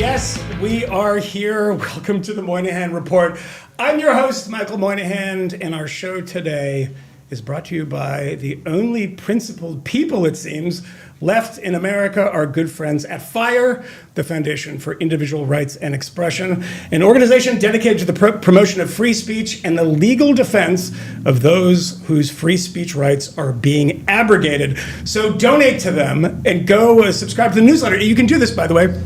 Yes, we are here. Welcome to the Moynihan Report. I'm your host, Michael Moynihan, and our show today is brought to you by the only principled people, it seems, left in America, our good friends at FIRE, the Foundation for Individual Rights and Expression, an organization dedicated to the promotion of free speech and the legal defense of those whose free speech rights are being abrogated. So donate to them and go subscribe to the newsletter. You can do this, by the way.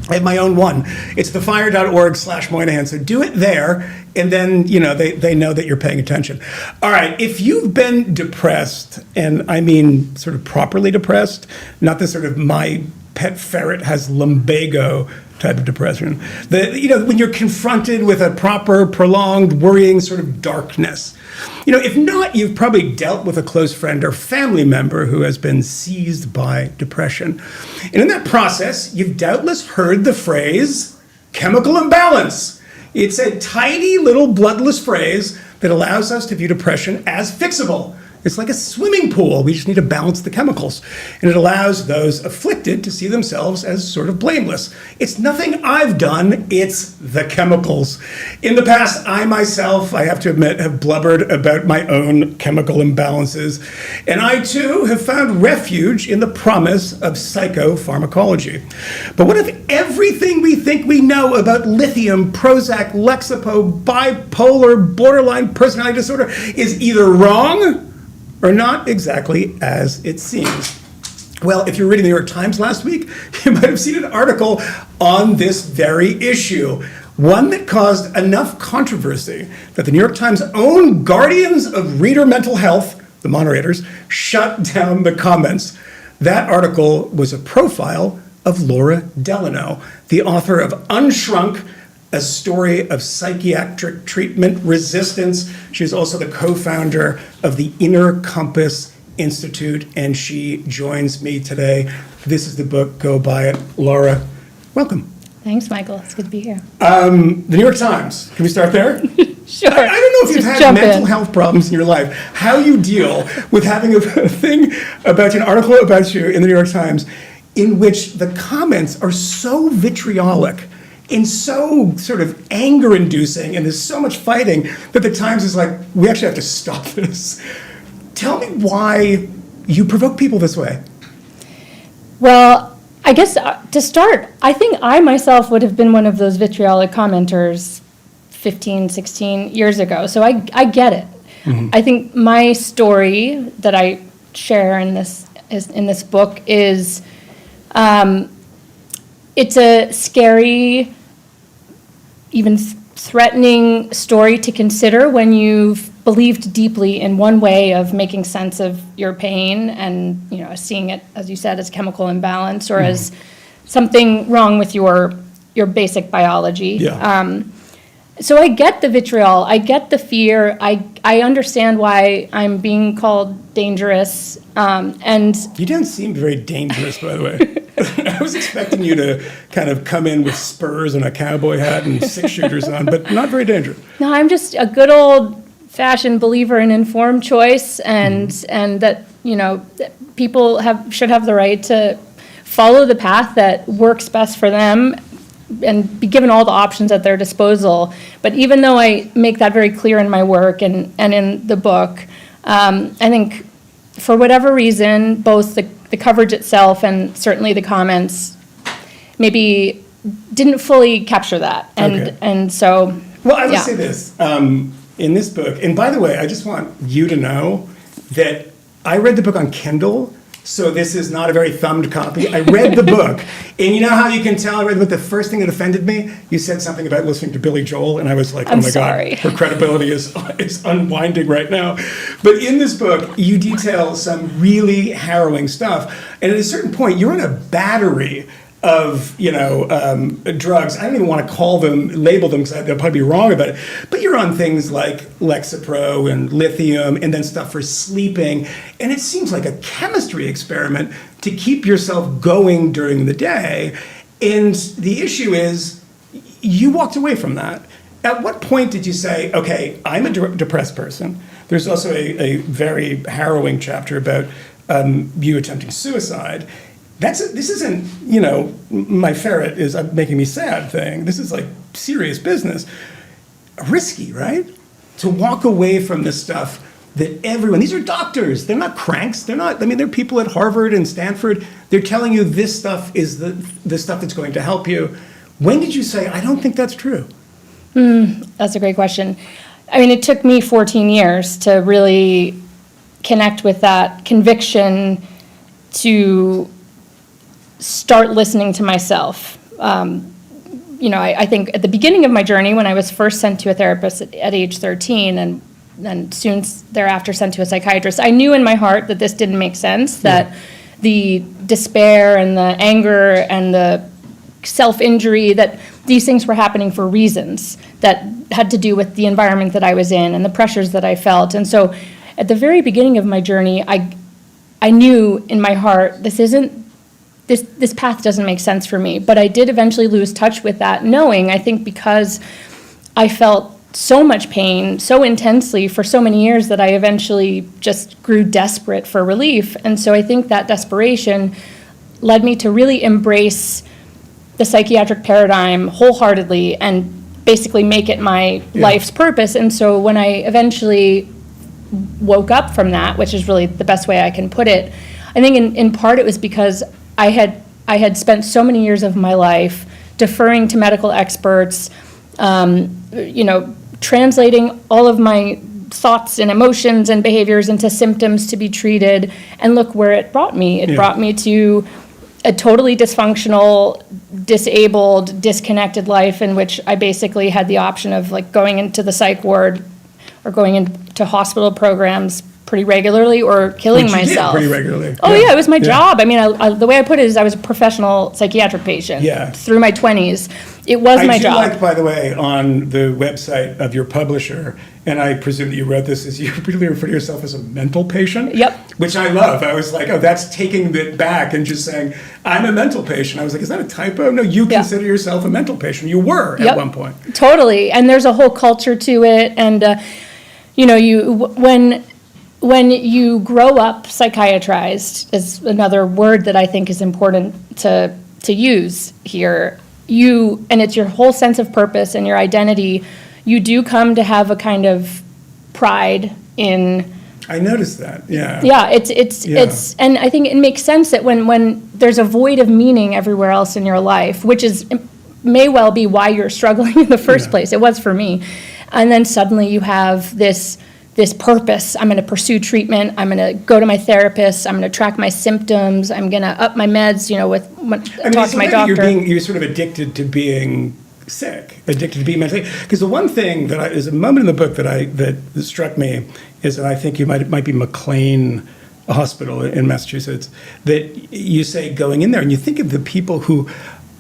I have my own one. It's thefire.org/Moynihan. So do it there, and then they know that you're paying attention. All right, if you've been depressed, and I mean sort of properly depressed, not this sort of my pet ferret has lumbago type of depression, when you're confronted with a proper, prolonged, worrying sort of darkness. If not, you've probably dealt with a close friend or family member who has been seized by depression. And in that process, you've doubtless heard the phrase, chemical imbalance. It's a tiny little bloodless phrase that allows us to view depression as fixable. It's like a swimming pool. We just need to balance the chemicals. And it allows those afflicted to see themselves as sort of blameless. It's nothing I've done, it's the chemicals. In the past, I myself, I have to admit, have blubbered about my own chemical imbalances. And I too have found refuge in the promise of psychopharmacology. But what if everything we think we know about lithium, Prozac, Lexapro, bipolar, borderline personality disorder is either wrong or not exactly as it seems? Well, if you're reading the New York Times last week, you might have seen an article on this very issue, one that caused enough controversy that the New York Times' own guardians of reader mental health, the moderators, shut down the comments. That article was a profile of Laura Delano, the author of Unshrunk, a story of psychiatric treatment resistance. She's also the co-founder of the Inner Compass Institute, and she joins me today. This is the book. Go buy it. Laura, welcome. Thanks, Michael. It's good to be here. The New York Times. Can we start there? Sure. I don't know if you've had mental health problems in your life. How you deal with having a thing about you, an article about you in the New York Times, in which the comments are so vitriolic and so sort of anger-inducing, and there's so much fighting that the Times is like, we actually have to stop this. Tell me why you provoke people this way. Well, I guess to start, I think I myself would have been one of those vitriolic commenters 15, 16 years ago, so I get it. Mm-hmm. I think my story that I share in this book is, it's a scary, even threatening story to consider when you've believed deeply in one way of making sense of your pain and seeing it, as you said, as chemical imbalance or as something wrong with your basic biology. Yeah. So I get the vitriol, I get the fear, I understand why I'm being called dangerous, and... You don't seem very dangerous, by the way. I was expecting you to kind of come in with spurs and a cowboy hat and 6-shooters on, but not very dangerous. No, I'm just a good old-fashioned believer in informed choice, and that that people should have the right to follow the path that works best for them and be given all the options at their disposal. But even though I make that very clear in my work and in the book, I think for whatever reason, both the coverage itself and certainly the comments maybe didn't fully capture that. And so, well, I would say this, in this book, and by the way, I just want you to know that I read the book on Kindle, so this is not a very thumbed copy. I read the book, and you know how you can tell I read the book? The first thing that offended me, you said something about listening to Billy Joel, and I was like, oh my God, her credibility is unwinding right now. But in this book, you detail some really harrowing stuff, and at a certain point, you're on a battery of drugs. I don't even want to label them because they'll probably be wrong about it. But you're on things like Lexapro and lithium and then stuff for sleeping. And it seems like a chemistry experiment to keep yourself going during the day. And the issue is you walked away from that. At what point did you say, okay, I'm a depressed person? There's also a very harrowing chapter about you attempting suicide. This isn't, you know, my ferret is making me sad thing. This is like serious business. Risky, right? To walk away from this stuff that everyone, these are doctors, they're not cranks, they're people at Harvard and Stanford, they're telling you this stuff is the stuff that's going to help you. When did you say, I don't think that's true? That's a great question. I mean, it took me 14 years to really connect with that conviction to start listening to myself. You know, I think at the beginning of my journey, when I was first sent to a therapist at age 13 and then soon thereafter sent to a psychiatrist, I knew in my heart that this didn't make sense, that the despair and the anger and the self-injury, that these things were happening for reasons that had to do with the environment that I was in and the pressures that I felt. And so at the very beginning of my journey, I knew in my heart, this path doesn't make sense for me. But I did eventually lose touch with that knowing, I think because I felt so much pain so intensely for so many years that I eventually just grew desperate for relief. And so I think that desperation led me to really embrace the psychiatric paradigm wholeheartedly and basically make it my life's purpose. And so when I eventually woke up from that, which is really the best way I can put it, I think in part it was because I had spent so many years of my life deferring to medical experts, you know, translating all of my thoughts and emotions and behaviors into symptoms to be treated. And look where it brought me. It brought me to a totally dysfunctional, disabled, disconnected life in which I basically had the option of like going into the psych ward or going into hospital programs pretty regularly or killing Which you myself. did pretty regularly. Oh yeah, it was my job. I mean, the way I put it is I was a professional psychiatric patient through my 20s. It was my job. I do like, by the way, on the website of your publisher, and I presume that you wrote this, is you really refer to yourself as a mental patient? Yep. Which I love. I was like, oh, that's taking it back and just saying, I'm a mental patient. I was like, is that a typo? No, you consider yourself a mental patient. You were at one point. Totally. And there's a whole culture to it. And, you know, when you grow up psychiatrized is another word that I think is important to use here. And it's your whole sense of purpose and your identity. You do come to have a kind of pride in. I noticed that. Yeah. Yeah. It's, and I think it makes sense that when there's a void of meaning everywhere else in your life, which may well be why you're struggling in the first place. It was for me. And then suddenly you have this purpose. I'm going to pursue treatment. I'm going to go to my therapist. I'm going to track my symptoms. I'm going to up my meds, you know, talk to my doctor. You're sort of addicted to being sick, addicted to being mentally. Because the one thing that is a moment in the book that struck me is that I think you might be McLean Hospital in Massachusetts, that you say going in there and you think of the people who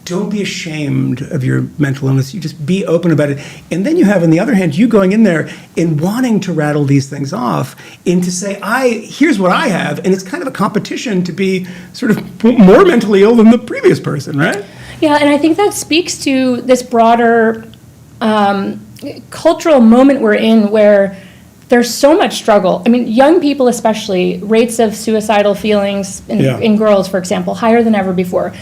don't be ashamed of your mental illness. You just be open about it. And then you have, on the other hand, you going in there and wanting to rattle these things off and to say, here's what I have. And it's kind of a competition to be sort of more mentally ill than the previous person, right? Yeah, and I think that speaks to this broader cultural moment we're in where there's so much struggle. I mean, young people especially, rates of suicidal feelings in girls, for example, higher than ever before.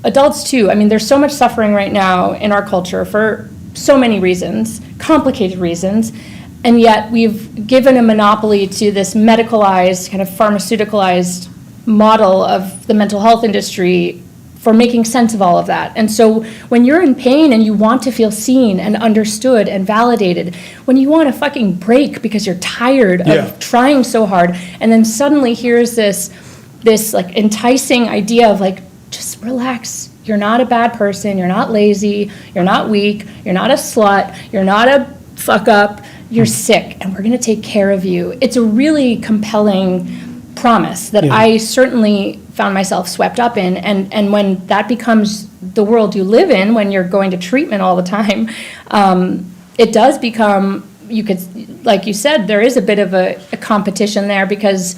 Adults too. I mean, there's so much suffering right now in our culture for so many reasons, complicated reasons, and yet we've given a monopoly to this medicalized, kind of pharmaceuticalized model of the mental health industry for making sense of all of that. And so when you're in pain and you want to feel seen and understood and validated, when you want to fucking break because you're tired of trying so hard, and then suddenly here's this like enticing idea of like, just relax. You're not a bad person. You're not lazy. You're not weak. You're not a slut. You're not a fuck up. You're sick, and we're going to take care of you. It's a really compelling promise that I certainly found myself swept up in. And when that becomes the world you live in, when you're going to treatment all the time, it does become, like you said, there is a bit of a competition there because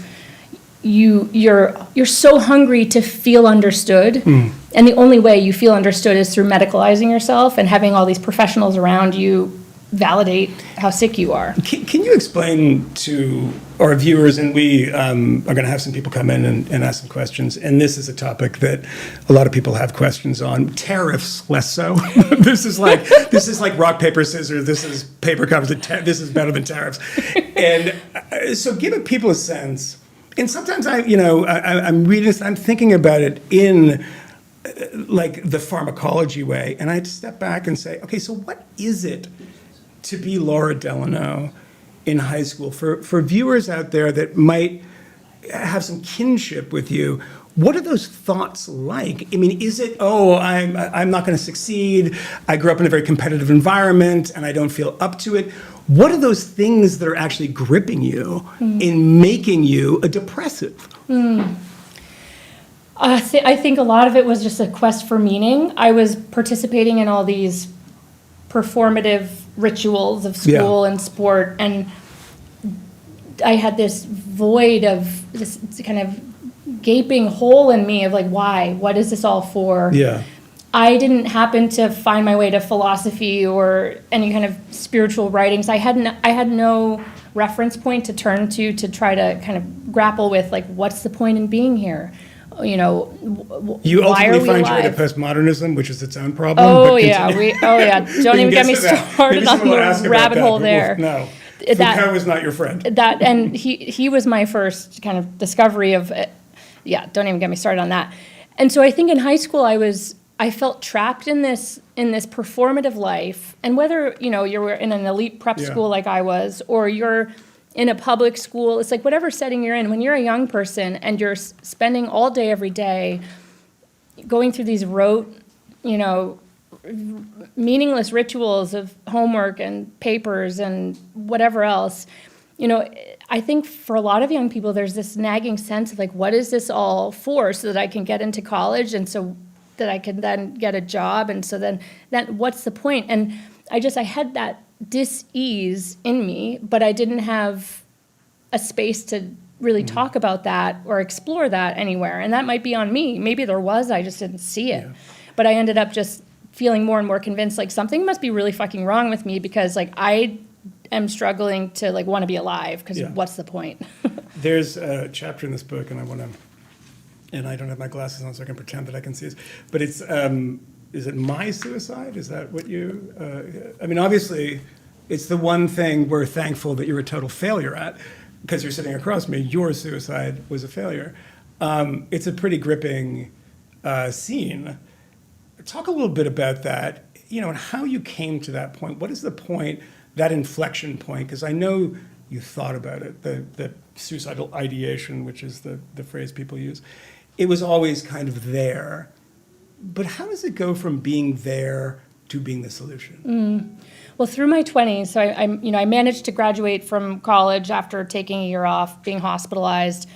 you're so hungry to feel understood, and the only way you feel understood is through medicalizing yourself and having all these professionals around you validate how sick you are. Can you explain to our viewers, and we are going to have some people come in and ask some questions, and this is a topic that a lot of people have questions on. Tariffs, less so. This is like rock, paper, scissors. This is paper covers. This is better than tariffs. And so give people a sense. And sometimes I'm reading this, I'm thinking about it in like the pharmacology way, and I had to step back and say, okay, so what is it to be Laura Delano in high school? For viewers out there that might have some kinship with you, what are those thoughts like? I mean, is it, I'm not going to succeed, I grew up in a very competitive environment and I don't feel up to it? What are those things that are actually gripping you in making you a depressive? I think a lot of it was just a quest for meaning. I was participating in all these performative rituals of school and sport, and I had this void of this kind of gaping hole in me of like, why? What is this all for? Yeah. I didn't happen to find my way to philosophy or any kind of spiritual writings. I had no reference point to turn to try to kind of grapple with like, what's the point in being here? You ultimately find your way to postmodernism, which is its own problem. Don't even get me started on the rabbit hole there. No, Foucault was not your friend. And he was my first kind of discovery of, don't even get me started on that. And so I think in high school I felt trapped in this performative life, and whether you were in an elite prep school like I was, or you're in a public school, it's like whatever setting you're in, when you're a young person and you're spending all day, every day, going through these rote, meaningless rituals of homework and papers and whatever else, I think for a lot of young people, there's this nagging sense of like, what is this all for? So that I can get into college and so that I can then get a job. And so then what's the point? And I had that dis-ease in me, but I didn't have a space to really talk about that or explore that anywhere. And that might be on me. Maybe there was, I just didn't see it. Yeah. But I ended up just feeling more and more convinced like something must be really fucking wrong with me, because like I am struggling to like want to be alive, because what's the point? There's a chapter in this book, and I don't have my glasses on so I can pretend that I can see this, but it's is it my suicide? Is that what you, obviously, it's the one thing we're thankful that you're a total failure at, because you're sitting across me. Your suicide was a failure. It's a pretty gripping scene. Talk a little bit about that, and how you came to that point. What is the point, that inflection point? Because I know you thought about it, the suicidal ideation, which is the phrase people use. It was always kind of there. But how does it go from being there to being the solution? Well, through my 20s, so I managed to graduate from college after taking a year off, being hospitalized.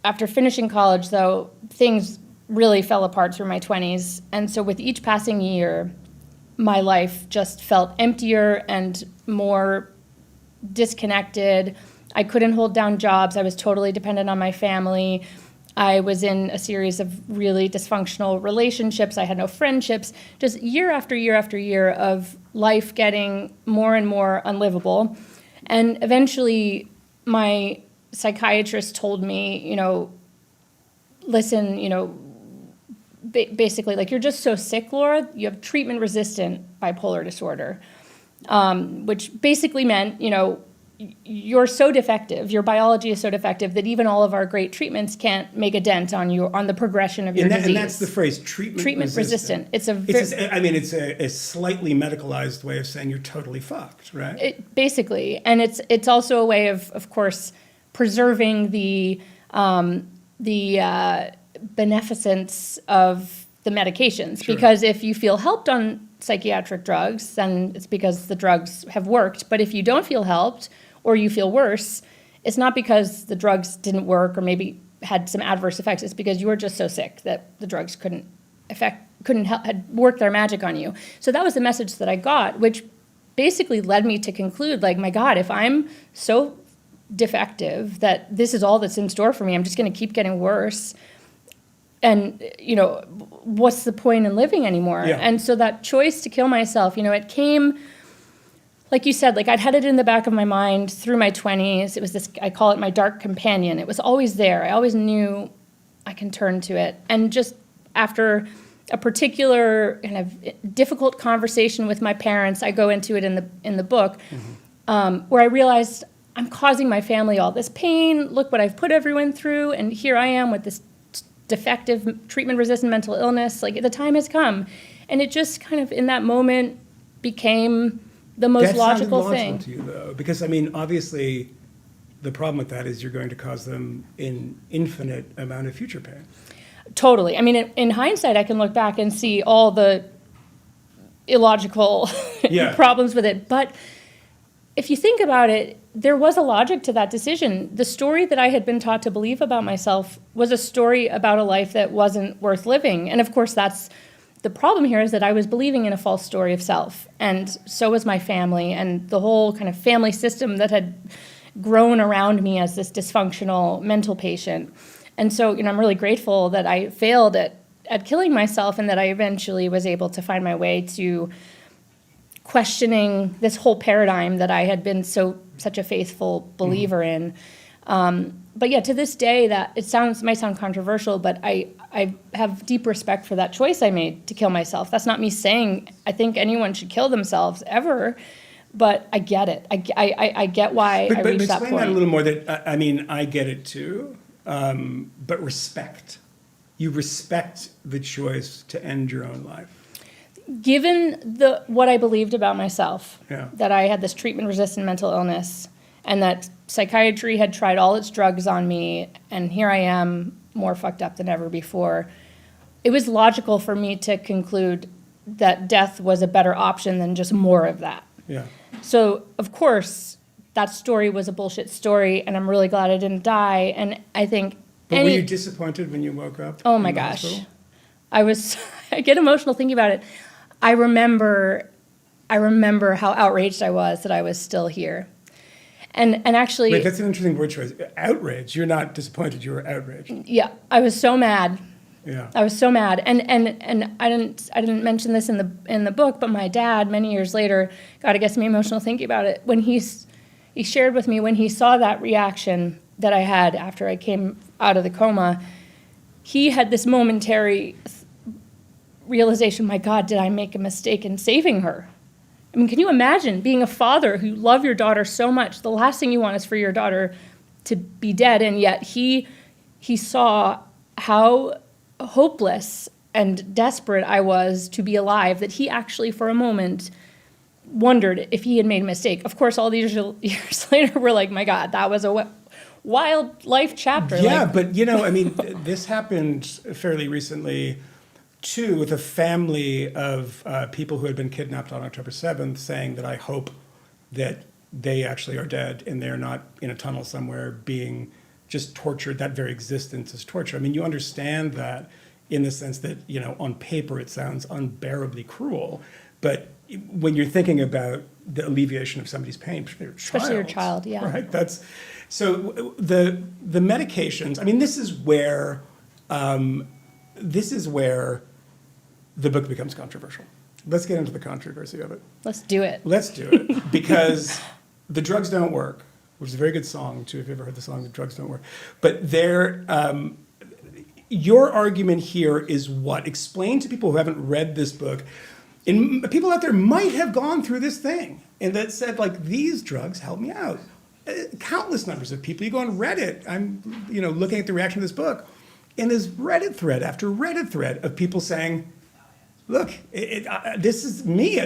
After finishing college, though, things really fell apart through my 20s. And so with each passing year, my life just felt emptier and more disconnected. I couldn't hold down jobs. I was totally dependent on my family. I was in a series of really dysfunctional relationships. I had no friendships. Just year after year after year of life getting more and more unlivable. And eventually, my psychiatrist told me, listen, basically, like, you're just so sick, Laura. You have treatment-resistant bipolar disorder, which basically meant, you're so defective, your biology is so defective that even all of our great treatments can't make a dent on the progression of your disease. And that's the phrase, treatment resistant. It's a slightly medicalized way of saying you're totally fucked, right? Basically, and it's also a way of course, preserving the beneficence of the medications. Sure. Because if you feel helped on psychiatric drugs, then it's because the drugs have worked. But if you don't feel helped, or you feel worse, it's not because the drugs didn't work or maybe had some adverse effects. It's because you were just so sick that the drugs couldn't work their magic on you. So that was the message that I got, which basically led me to conclude, like, my God, if I'm so defective that this is all that's in store for me, I'm just going to keep getting worse. And, what's the point in living anymore? Yeah. And so that choice to kill myself, it came like you said, like I'd had it in the back of my mind through my 20s. It was this, I call it my dark companion. It was always there. I always knew I can turn to it. And just after a particular kind of difficult conversation with my parents, I go into it in the book, where I realized I'm causing my family all this pain. Look what I've put everyone through. And here I am with this defective treatment-resistant mental illness. Like the time has come. And it just kind of in that moment became the most logical thing. To you, though, because I mean, obviously, the problem with that is you're going to cause them an infinite amount of future pain. Totally. I mean, in hindsight, I can look back and see all the illogical problems with it. But if you think about it, there was a logic to that decision. The story that I had been taught to believe about myself was a story about a life that wasn't worth living. And of course, that's the problem here, is that I was believing in a false story of self. And so was my family and the whole kind of family system that had grown around me as this dysfunctional mental patient. And so, I'm really grateful that I failed at killing myself and that I eventually was able to find my way to questioning this whole paradigm that I had been such a faithful believer in. But yeah, to this day, that might sound controversial, but I have deep respect for that choice I made to kill myself. That's not me saying I think anyone should kill themselves ever, but I get it. I get why I reached that point. Explain that a little more. That I mean, I get it too, but respect. You respect the choice to end your own life. Given what I believed about myself, that I had this treatment-resistant mental illness, and that psychiatry had tried all its drugs on me, and here I am, more fucked up than ever before, it was logical for me to conclude that death was a better option than just more of that. Yeah. So, of course, that story was a bullshit story, and I'm really glad I didn't die, and I think... But were you disappointed when you woke up? Oh my gosh. I get emotional thinking about it. I remember how outraged I was that I was still here. And actually... Wait, that's an interesting word choice. Outraged. You're not disappointed, you were outraged. Yeah, I was so mad. Yeah. I was so mad. And I didn't mention this in the book, but my dad, many years later, God, it gets me emotional thinking about it. When he shared with me when he saw that reaction that I had after I came out of the coma, he had this momentary realization, my God, did I make a mistake in saving her? I mean, can you imagine being a father who loved your daughter so much? The last thing you want is for your daughter to be dead, and yet he saw how hopeless and desperate I was to be alive, that he actually, for a moment, wondered if he had made a mistake. Of course, all these years later, we're like, my God, that was a wild life chapter. Yeah, but, I mean, this happened fairly recently, too, with a family of people who had been kidnapped on October 7th, saying that I hope that they actually are dead and they're not in a tunnel somewhere being just tortured. That very existence is torture. I mean, you understand that in the sense that, on paper it sounds unbearably cruel, but when you're thinking about the alleviation of somebody's pain, especially your child, yeah. Right? That's so the medications. I mean, this is where the book becomes controversial. Let's get into the controversy of it. Let's do it. Let's do it. Because the drugs don't work, which is a very good song, too, if you've ever heard the song, The Drugs Don't Work. But your argument here is what? Explain to people who haven't read this book, and people out there might have gone through this thing, and that said, like, these drugs help me out. Countless numbers of people. You go on Reddit, I'm looking at the reaction to this book, and there's Reddit thread after Reddit thread of people saying, look, this is me.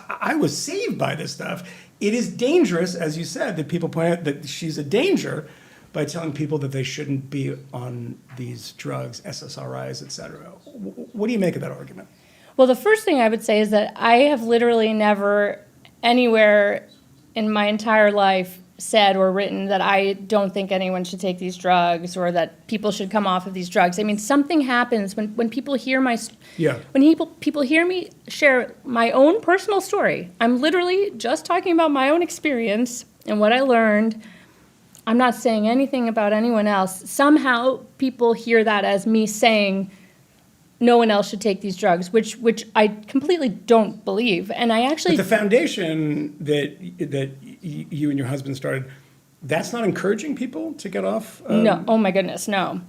I was saved by this stuff. It is dangerous, as you said, that people point out that she's a danger by telling people that they shouldn't be on these drugs, SSRIs, et cetera. What do you make of that argument? Well, the first thing I would say is that I have literally never anywhere in my entire life said or written that I don't think anyone should take these drugs or that people should come off of these drugs. I mean, something happens when people hear when people hear me share my own personal story. I'm literally just talking about my own experience and what I learned. I'm not saying anything about anyone else. Somehow people hear that as me saying no one else should take these drugs, which I completely don't believe. And I actually... But the foundation that you and your husband started, that's not encouraging people to get off? No, oh my goodness, no.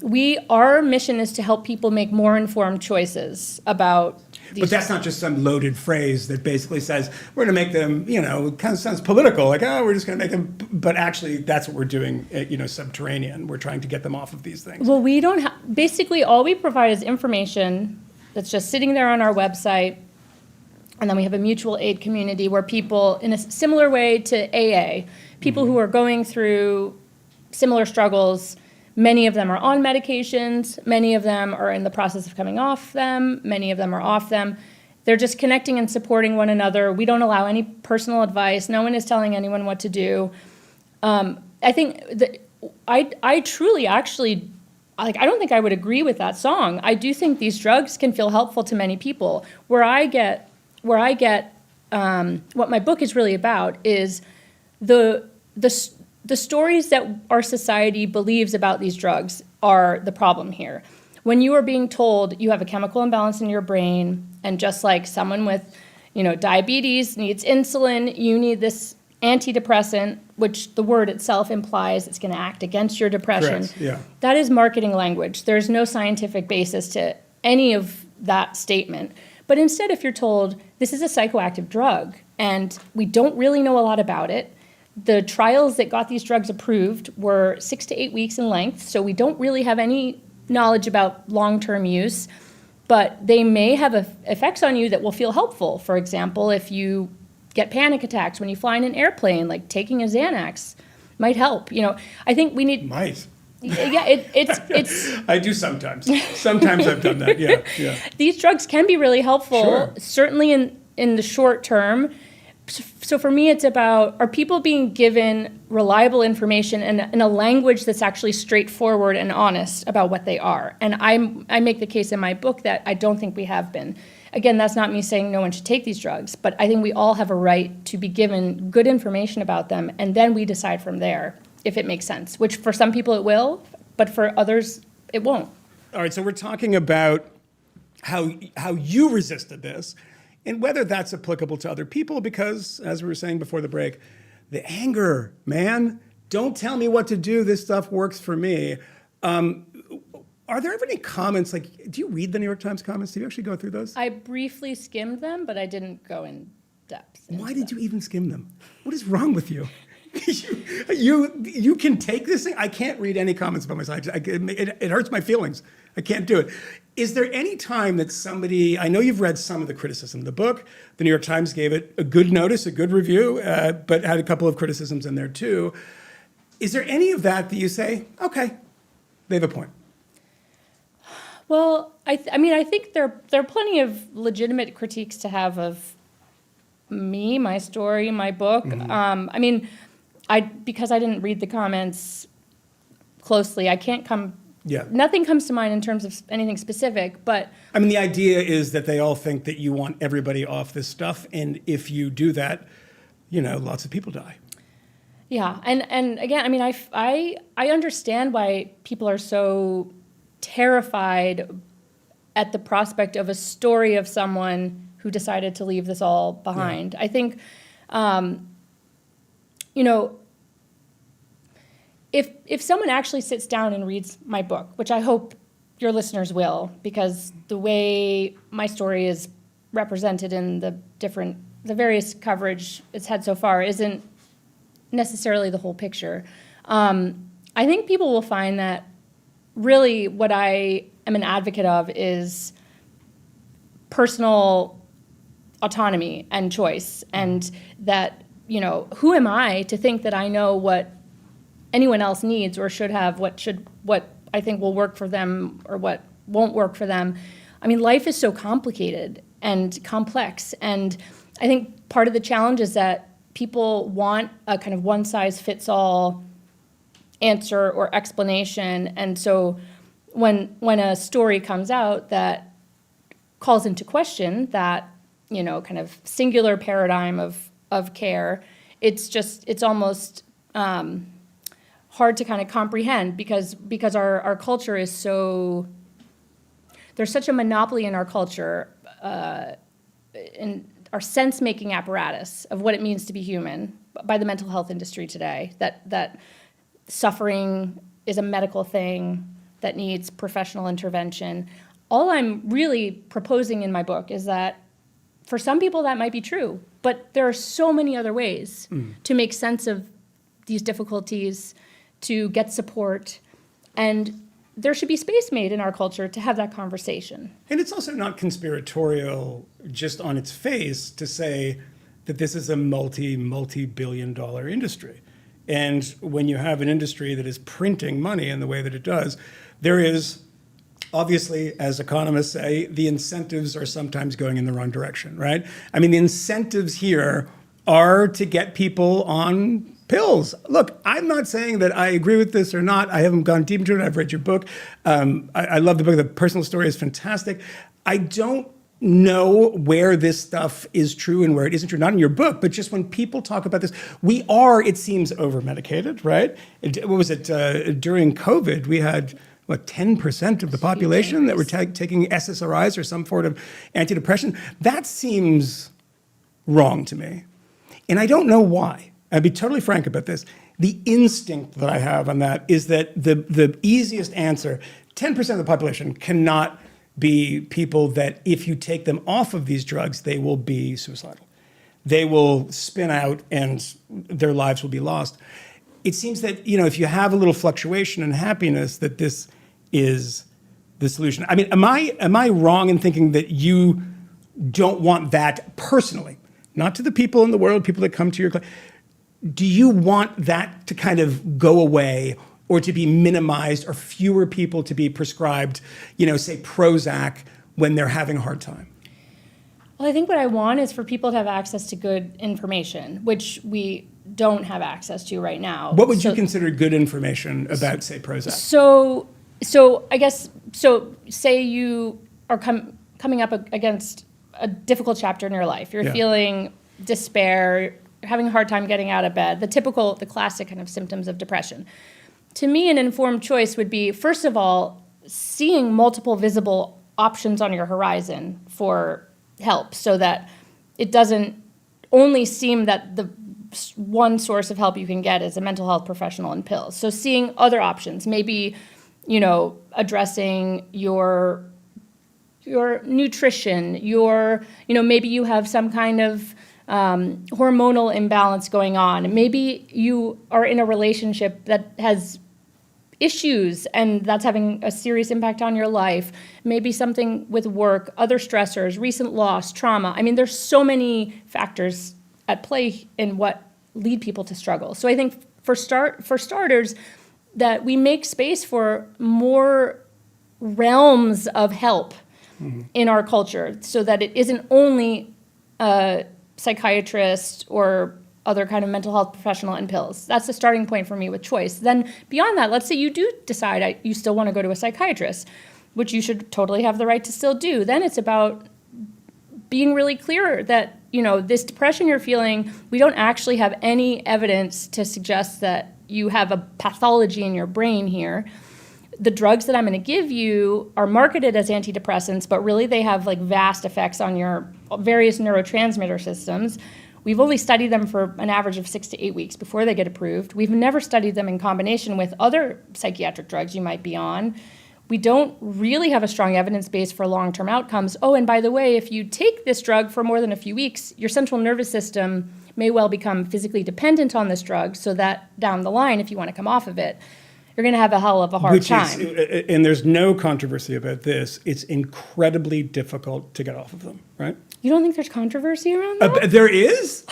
Our mission is to help people make more informed choices about these. But that's not just some loaded phrase that basically says, we're going to make them, it kind of sounds political, like, oh, we're just going to make them, but actually that's what we're doing, subterranean. We're trying to get them off of these things. Well, we don't basically all we provide is information that's just sitting there on our website. And then we have a mutual aid community where people, in a similar way to AA, people who are going through similar struggles, many of them are on medications, many of them are in the process of coming off them, many of them are off them. They're just connecting and supporting one another. We don't allow any personal advice. No one is telling anyone what to do. I think that I truly actually, I don't think I would agree with that song. I do think these drugs can feel helpful to many people. Where I get what my book is really about is the stories that our society believes about these drugs are the problem here. When you are being told you have a chemical imbalance in your brain, and just like someone with, diabetes needs insulin, you need this antidepressant, which the word itself implies it's going to act against your depression. Correct. Yeah. That is marketing language. There's no scientific basis to any of that statement. But instead, if you're told this is a psychoactive drug and we don't really know a lot about it, the trials that got these drugs approved were 6 to 8 weeks in length, so we don't really have any knowledge about long-term use, but they may have effects on you that will feel helpful. For example, if you get panic attacks when you fly in an airplane, like taking a Xanax might help. I think we need... Might. Yeah, it's. I do sometimes. Sometimes I've done that. Yeah. These drugs can be really helpful, Sure. certainly in the short term. So for me, it's about, are people being given reliable information and in a language that's actually straightforward and honest about what they are? And I make the case in my book that I don't think we have been. Again, that's not me saying no one should take these drugs, but I think we all have a right to be given good information about them, and then we decide from there if it makes sense, which for some people it will, but for others it won't. All right, so we're talking about how you resisted this and whether that's applicable to other people because, as we were saying before the break, the anger, man, don't tell me what to do, this stuff works for me. Are there ever any comments, do you read the New York Times comments? Do you actually go through those? I briefly skimmed them, but I didn't go in depth. Why did you even skim them? What is wrong with you? You can take this thing. I can't read any comments about myself. It hurts my feelings. I can't do it. Is there any time that somebody, I know you've read some of the criticism of the book. The New York Times gave it a good notice, a good review, but had a couple of criticisms in there too. Is there any of that you say, okay, they have a point? Well, I think there are plenty of legitimate critiques to have of me, my story, my book. Mm-hmm. Because I didn't read the comments closely, I can't come. Yeah. Nothing comes to mind in terms of anything specific, but. The idea is that they all think that you want everybody off this stuff, and if you do that, lots of people die. Yeah, and again, I understand why people are so terrified at the prospect of a story of someone who decided to leave this all behind. Yeah. I think, if someone actually sits down and reads my book, which I hope your listeners will, because the way my story is represented in the various coverage it's had so far isn't necessarily the whole picture. I think people will find that really what I am an advocate of is personal autonomy and choice, and that, who am I to think that I know what anyone else needs or should have, what I think will work for them or what won't work for them. Life is so complicated and complex, and I think part of the challenge is that people want a kind of one-size-fits-all answer or explanation, and so when a story comes out that calls into question that, kind of singular paradigm of care, it's almost hard to kind of comprehend because our culture is so there's such a monopoly in our culture, in our sense-making apparatus of what it means to be human by the mental health industry today, that suffering is a medical thing that needs professional intervention. All I'm really proposing in my book is that for some people that might be true, but there are so many other ways to make sense of these difficulties, to get support, and there should be space made in our culture to have that conversation. And it's also not conspiratorial just on its face to say that this is a multi-billion dollar industry. And when you have an industry that is printing money in the way that it does, there is, obviously, as economists say, the incentives are sometimes going in the wrong direction, right? I mean, the incentives here are to get people on pills. Look, I'm not saying that I agree with this or not. I haven't gone deep into it. I've read your book. I love the book. The personal story is fantastic. I don't know where this stuff is true and where it isn't true. Not in your book, but just when people talk about this, we are, it seems, over-medicated, right? What was it? During COVID, we had, 10% of the population that were taking SSRIs or some form of antidepressant. That seems wrong to me. And I don't know why. I'll be totally frank about this. The instinct that I have on that is that the easiest answer, 10% of the population cannot be people that if you take them off of these drugs, they will be suicidal. They will spin out and their lives will be lost. It seems that, if you have a little fluctuation in happiness, that this is the solution. I mean, am I wrong in thinking that you don't want that personally? Not to the people in the world, people that come to your class. Do you want that to kind of go away or to be minimized or fewer people to be prescribed, say Prozac when they're having a hard time? Well, I think what I want is for people to have access to good information, which we don't have access to right now. What would you consider good information about, say, Prozac? So I guess, say you are coming up against a difficult chapter in your life. You're feeling despair, having a hard time getting out of bed, the classic kind of symptoms of depression. To me, an informed choice would be, first of all, seeing multiple visible options on your horizon for help so that it doesn't only seem that the one source of help you can get is a mental health professional and pills. So seeing other options, maybe, addressing your nutrition, maybe you have some kind of hormonal imbalance going on. Maybe you are in a relationship that has issues and that's having a serious impact on your life. Maybe something with work, other stressors, recent loss, trauma. I mean, there's so many factors at play in what lead people to struggle. So I think for starters, that we make space for more realms of help in our culture so that it isn't only psychiatrist or other kind of mental health professional and pills. That's the starting point for me with choice. Then beyond that, let's say you do decide you still want to go to a psychiatrist, which you should totally have the right to still do. Then it's about being really clear that, this depression you're feeling, we don't actually have any evidence to suggest that you have a pathology in your brain here. The drugs that I'm going to give you are marketed as antidepressants, but really they have vast effects on your various neurotransmitter systems. We've only studied them for an average of 6 to 8 weeks before they get approved. We've never studied them in combination with other psychiatric drugs you might be on. We don't really have a strong evidence base for long-term outcomes. Oh, and by the way, if you take this drug for more than a few weeks, your central nervous system may well become physically dependent on this drug, so that down the line, if you want to come off of it, you're going to have a hell of a hard time. And there's no controversy about this. It's incredibly difficult to get off of them, right? You don't think there's controversy around that? There is?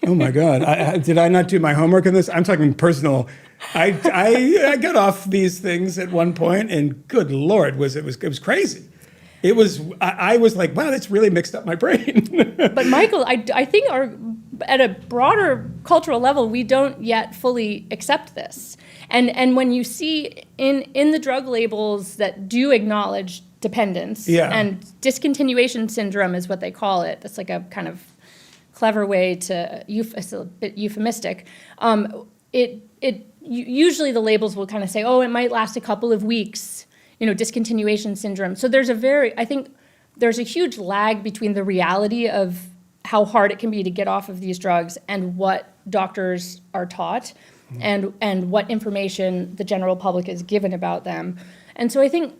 Oh my God! Did I not do my homework on this? I'm talking personal. I got off these things at one point, and good Lord, it was crazy. It was. I was like, wow, that's really mixed up my brain. But Michael, I think at a broader cultural level, we don't yet fully accept this. And when you see in the drug labels that do acknowledge dependence, and discontinuation syndrome is what they call it. That's like a kind of clever way to, it's a bit euphemistic. Usually the labels will kind of say, oh, it might last a couple of weeks. discontinuation syndrome. So I think there's a huge lag between the reality of how hard it can be to get off of these drugs and what doctors are taught and what information the general public is given about them. And so I think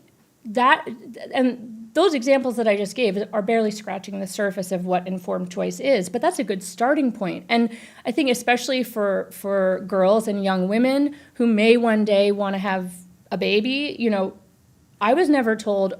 that, and those examples that I just gave are barely scratching the surface of what informed choice is, but that's a good starting point. And I think especially for girls and young women who may one day want to have a baby, I was never told,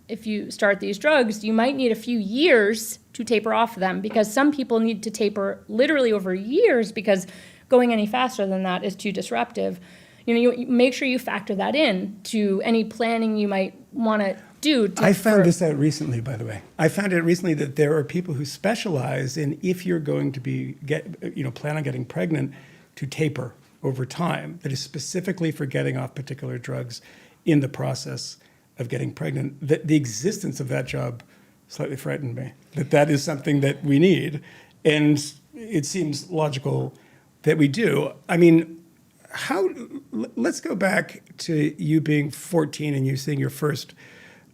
if you start these drugs, you might need a few years to taper off them, because some people need to taper literally over years because going any faster than that is too disruptive. You make sure you factor that in to any planning you might want to do. I found this out recently, by the way. I found out recently that there are people who specialize in, if you're going to plan on getting pregnant, to taper over time. That is specifically for getting off particular drugs in the process of getting pregnant. The existence of that job slightly frightened me. That is something that we need, and it seems logical that we do. I mean, let's go back to you being 14 and you seeing your first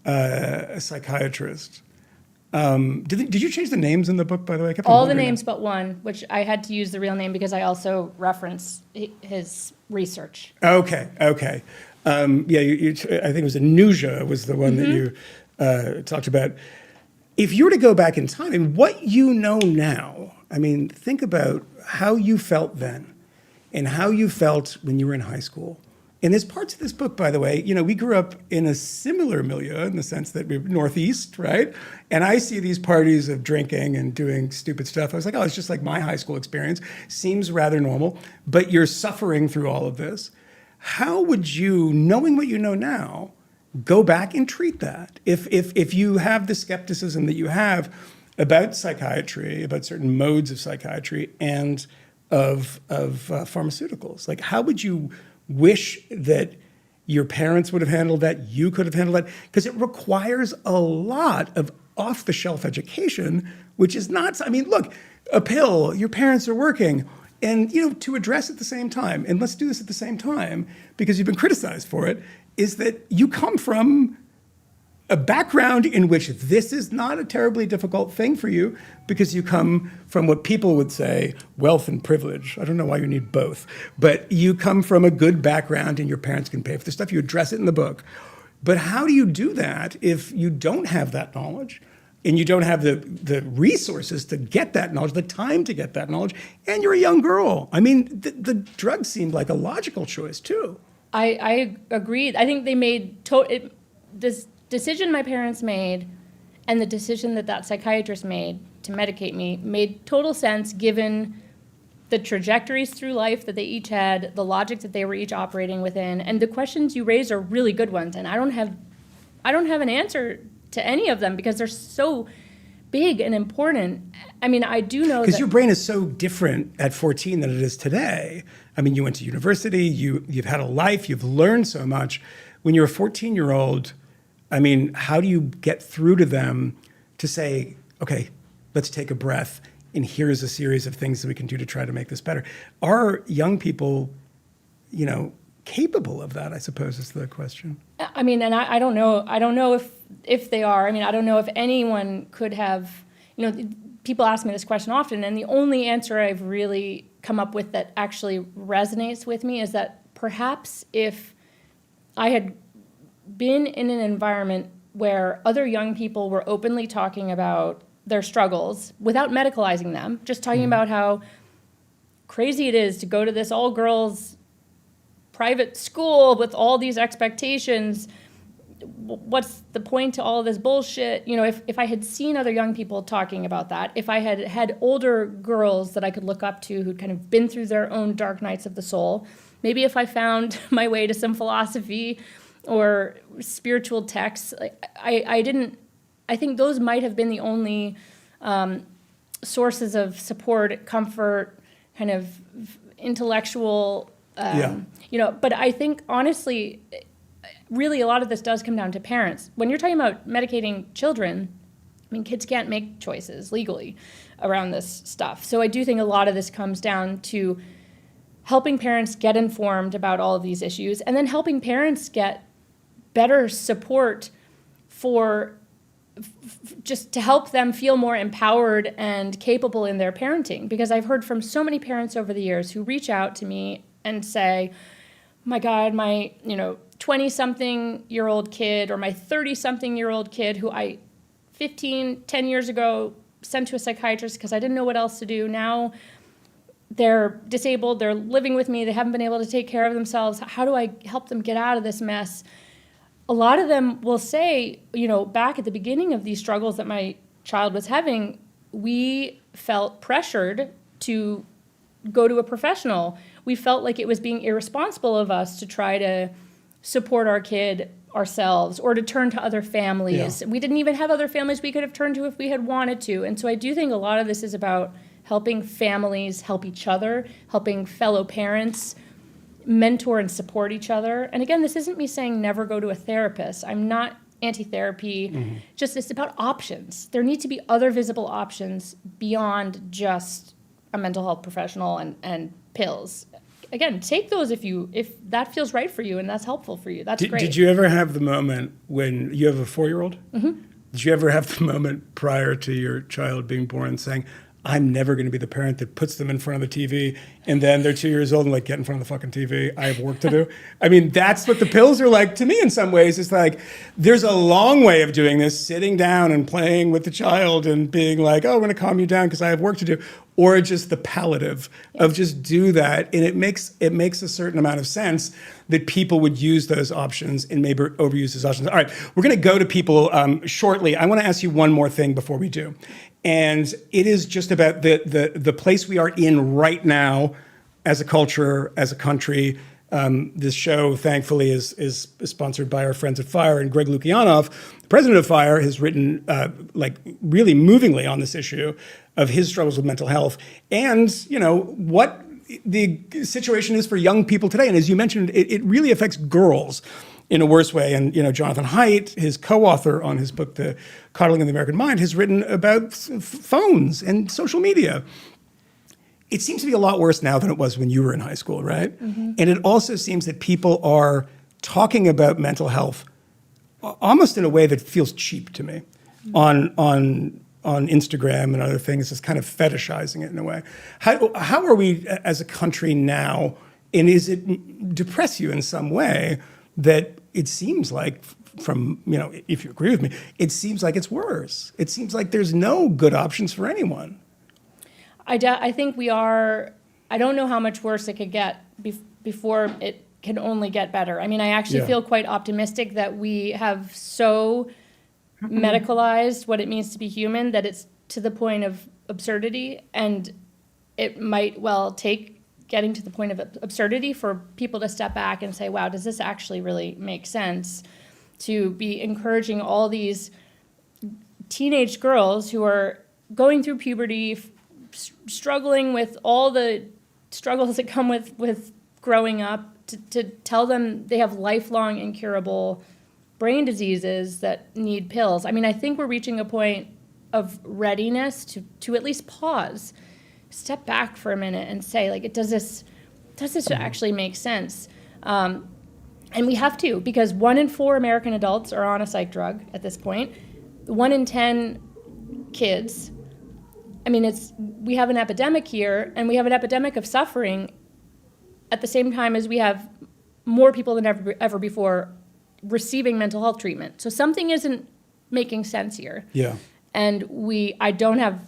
psychiatrist. Did you change the names in the book, by the way? All the names but one, which I had to use the real name because I also reference his research. Okay. I think it was Anuja was the one that you talked about. If you were to go back in time, and what you know now, think about how you felt then and how you felt when you were in high school. And there's parts of this book, by the way, we grew up in a similar milieu in the sense that we're Northeast, right? And I see these parties of drinking and doing stupid stuff. I was like, oh, it's just like my high school experience. Seems rather normal, but you're suffering through all of this. How would you, knowing what you know now, go back and treat that? If you have the skepticism that you have about psychiatry, about certain modes of psychiatry and of pharmaceuticals, like how would you wish that your parents would have handled that, you could have handled that? Because it requires a lot of off-the-shelf education, which is not, look, a pill, your parents are working, and to address at the same time, and let's do this at the same time, because you've been criticized for it, is that you come from a background in which this is not a terribly difficult thing for you, because you come from what people would say wealth and privilege. I don't know why you need both, but you come from a good background and your parents can pay for the stuff. You address it in the book. But how do you do that if you don't have that knowledge and you don't have the resources to get that knowledge, the time to get that knowledge, and you're a young girl? The drugs seemed like a logical choice too. I agreed. I think they made this decision my parents made and the decision that psychiatrist made to medicate me made total sense given the trajectories through life that they each had, the logic that they were each operating within, and the questions you raise are really good ones. And I don't have an answer to any of them because they're so big and important. I do know because your brain is so different at 14 than it is today. You went to university, you've had a life, you've learned so much. When you're a 14-year-old, how do you get through to them to say, okay, let's take a breath, and here's a series of things that we can do to try to make this better? Are young people, capable of that, I suppose, is the question. And I don't know. I don't know if they are. I don't know if anyone could have, people ask me this question often, and the only answer I've really come up with that actually resonates with me is that perhaps if I had been in an environment where other young people were openly talking about their struggles without medicalizing them, just talking about how crazy it is to go to this all-girls private school with all these expectations. What's the point to all of this bullshit? If I had seen other young people talking about that, if I had had older girls that I could look up to who'd kind of been through their own dark nights of the soul, maybe if I found my way to some philosophy or spiritual texts, I think those might have been the only sources of support, comfort, kind of intellectual, but I think honestly, really a lot of this does come down to parents. When you're talking about medicating children, kids can't make choices legally around this stuff. So I do think a lot of this comes down to helping parents get informed about all of these issues and then helping parents get better support for just to help them feel more empowered and capable in their parenting. Because I've heard from so many parents over the years who reach out to me and say, my God, my 20-something-year-old kid or my 30-something-year-old kid who I 10 years ago sent to a psychiatrist because I didn't know what else to do. Now they're disabled, they're living with me, they haven't been able to take care of themselves. How do I help them get out of this mess? A lot of them will say, back at the beginning of these struggles that my child was having, we felt pressured to go to a professional. We felt like it was being irresponsible of us to try to support our kid ourselves or to turn to other families. Yeah. We didn't even have other families we could have turned to if we had wanted to. And so I do think a lot of this is about helping families help each other, helping fellow parents mentor and support each other. And again, this isn't me saying never go to a therapist. I'm not anti-therapy. Mm-hmm. Just it's about options. There need to be other visible options beyond just a mental health professional and pills. Again, take those if that feels right for you and that's helpful for you. That's great. Did you ever have the moment when you have a 4-year-old? Mm-hmm. Did you ever have the moment prior to your child being born saying, I'm never going to be the parent that puts them in front of the TV and then they're 2 years old and like, get in front of the fucking TV. I have work to do. I mean, that's what the pills are like to me in some ways. It's like, there's a long way of doing this, sitting down and playing with the child and being like, oh, I'm going to calm you down because I have work to do. Or just the palliative of just do that. And it makes a certain amount of sense that people would use those options and maybe overuse those options. All right, we're going to go to people shortly. I want to ask you one more thing before we do. And it is just about the place we are in right now as a culture, as a country. This show, thankfully, is sponsored by our friends at FIRE. And Greg Lukianoff, the president of FIRE, has written really movingly on this issue of his struggles with mental health and, what the situation is for young people today. And as you mentioned, it really affects girls in a worse way. And, Jonathan Haidt, his co-author on his book, The Coddling of the American Mind, has written about phones and social media. It seems to be a lot worse now than it was when you were in high school, right? Mm-hmm. And it also seems that people are talking about mental health almost in a way that feels cheap to me on Instagram and other things, just kind of fetishizing it in a way. How are we as a country now, and is it depress you in some way that it seems like from, if you agree with me, it seems like it's worse. It seems like there's no good options for anyone. I think we are, I don't know how much worse it could get before it can only get better. I mean, I actually feel quite optimistic that we have so medicalized what it means to be human that it's to the point of absurdity, and it might well take getting to the point of absurdity for people to step back and say, wow, does this actually really make sense to be encouraging all these teenage girls who are going through puberty, struggling with all the struggles that come with growing up, to tell them they have lifelong incurable brain diseases that need pills. I mean, I think we're reaching a point of readiness to at least pause, step back for a minute and say, like, does this actually make sense? And we have to, because 1 in 4 American adults are on a psych drug at this point. 1 in 10 kids. I mean, we have an epidemic here, and we have an epidemic of suffering at the same time as we have more people than ever before receiving mental health treatment. So something isn't making sense here. Yeah. And I don't have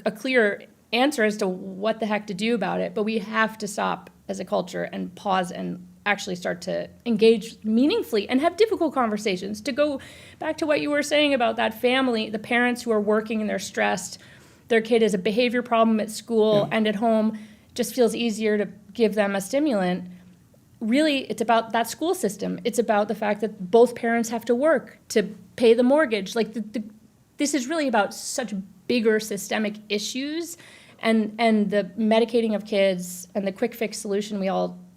a clear answer as to what the heck to do about it, but we have to stop as a culture and pause and actually start to engage meaningfully and have difficult conversations. To go back to what you were saying about that family, the parents who are working and they're stressed, their kid has a behavior problem at school and at home, just feels easier to give them a stimulant. Really, it's about that school system. It's about the fact that both parents have to work to pay the mortgage. Like, this is really about such bigger systemic issues, and the medicating of kids and the quick fix solution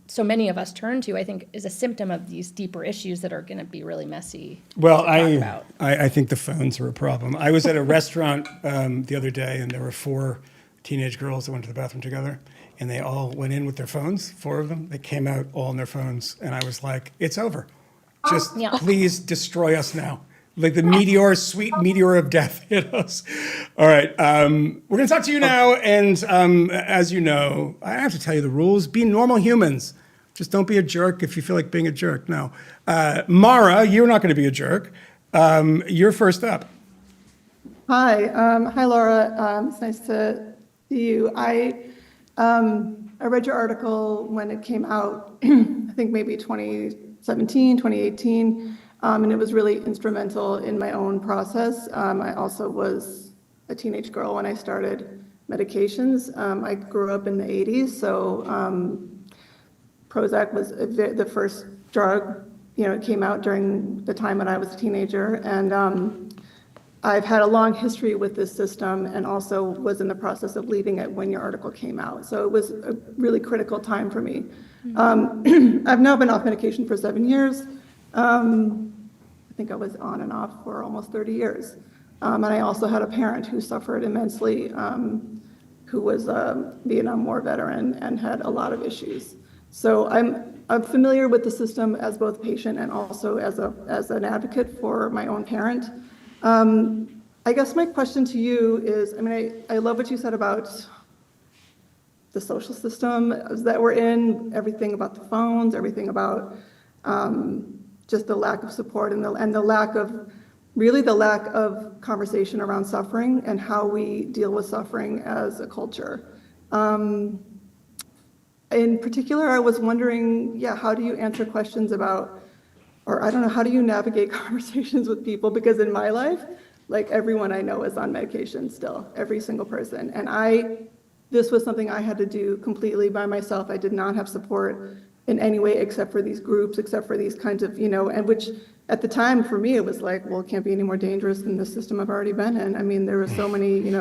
so many of us turn to, I think, is a symptom of these deeper issues that are going to be really messy. Well, I think the phones are a problem. I was at a restaurant the other day, and there were 4 teenage girls that went to the bathroom together, and they all went in with their phones, 4 of them. They came out all on their phones, and I was like, it's over. Just Yeah. please destroy us now. Like the meteor, sweet meteor of death hit us. All right, we're gonna talk to you now, and as you know, I have to tell you the rules. Be normal humans. Just don't be a jerk if you feel like being a jerk. No. Mara, you're not gonna be a jerk. You're first up. Hi, hi Laura. It's nice to see you. I read your article when it came out, I think maybe 2017, 2018, and it was really instrumental in my own process. I also was a teenage girl when I started medications. I grew up in the 80s, so Prozac was the first drug. It came out during the time when I was a teenager, and I've had a long history with this system and also was in the process of leaving it when your article came out. So it was a really critical time for me. I've now been off medication for 7 years. I think I was on and off for almost 30 years. And I also had a parent who suffered immensely, who was a Vietnam War veteran and had a lot of issues. So I'm familiar with the system as both patient and also as an advocate for my own parent. I guess my question to you is, I love what you said about the social system that we're in, everything about the phones, everything about just the lack of support and the lack of conversation around suffering and how we deal with suffering as a culture. In particular, I was wondering, how do you answer questions about, or I don't know, how do you navigate conversations with people? Because in my life, like everyone I know is on medication still, every single person. And this was something I had to do completely by myself. I did not have support in any way except for these groups, except for these kinds of, and which at the time for me, it was like, well, it can't be any more dangerous than the system I've already been in. There were so many,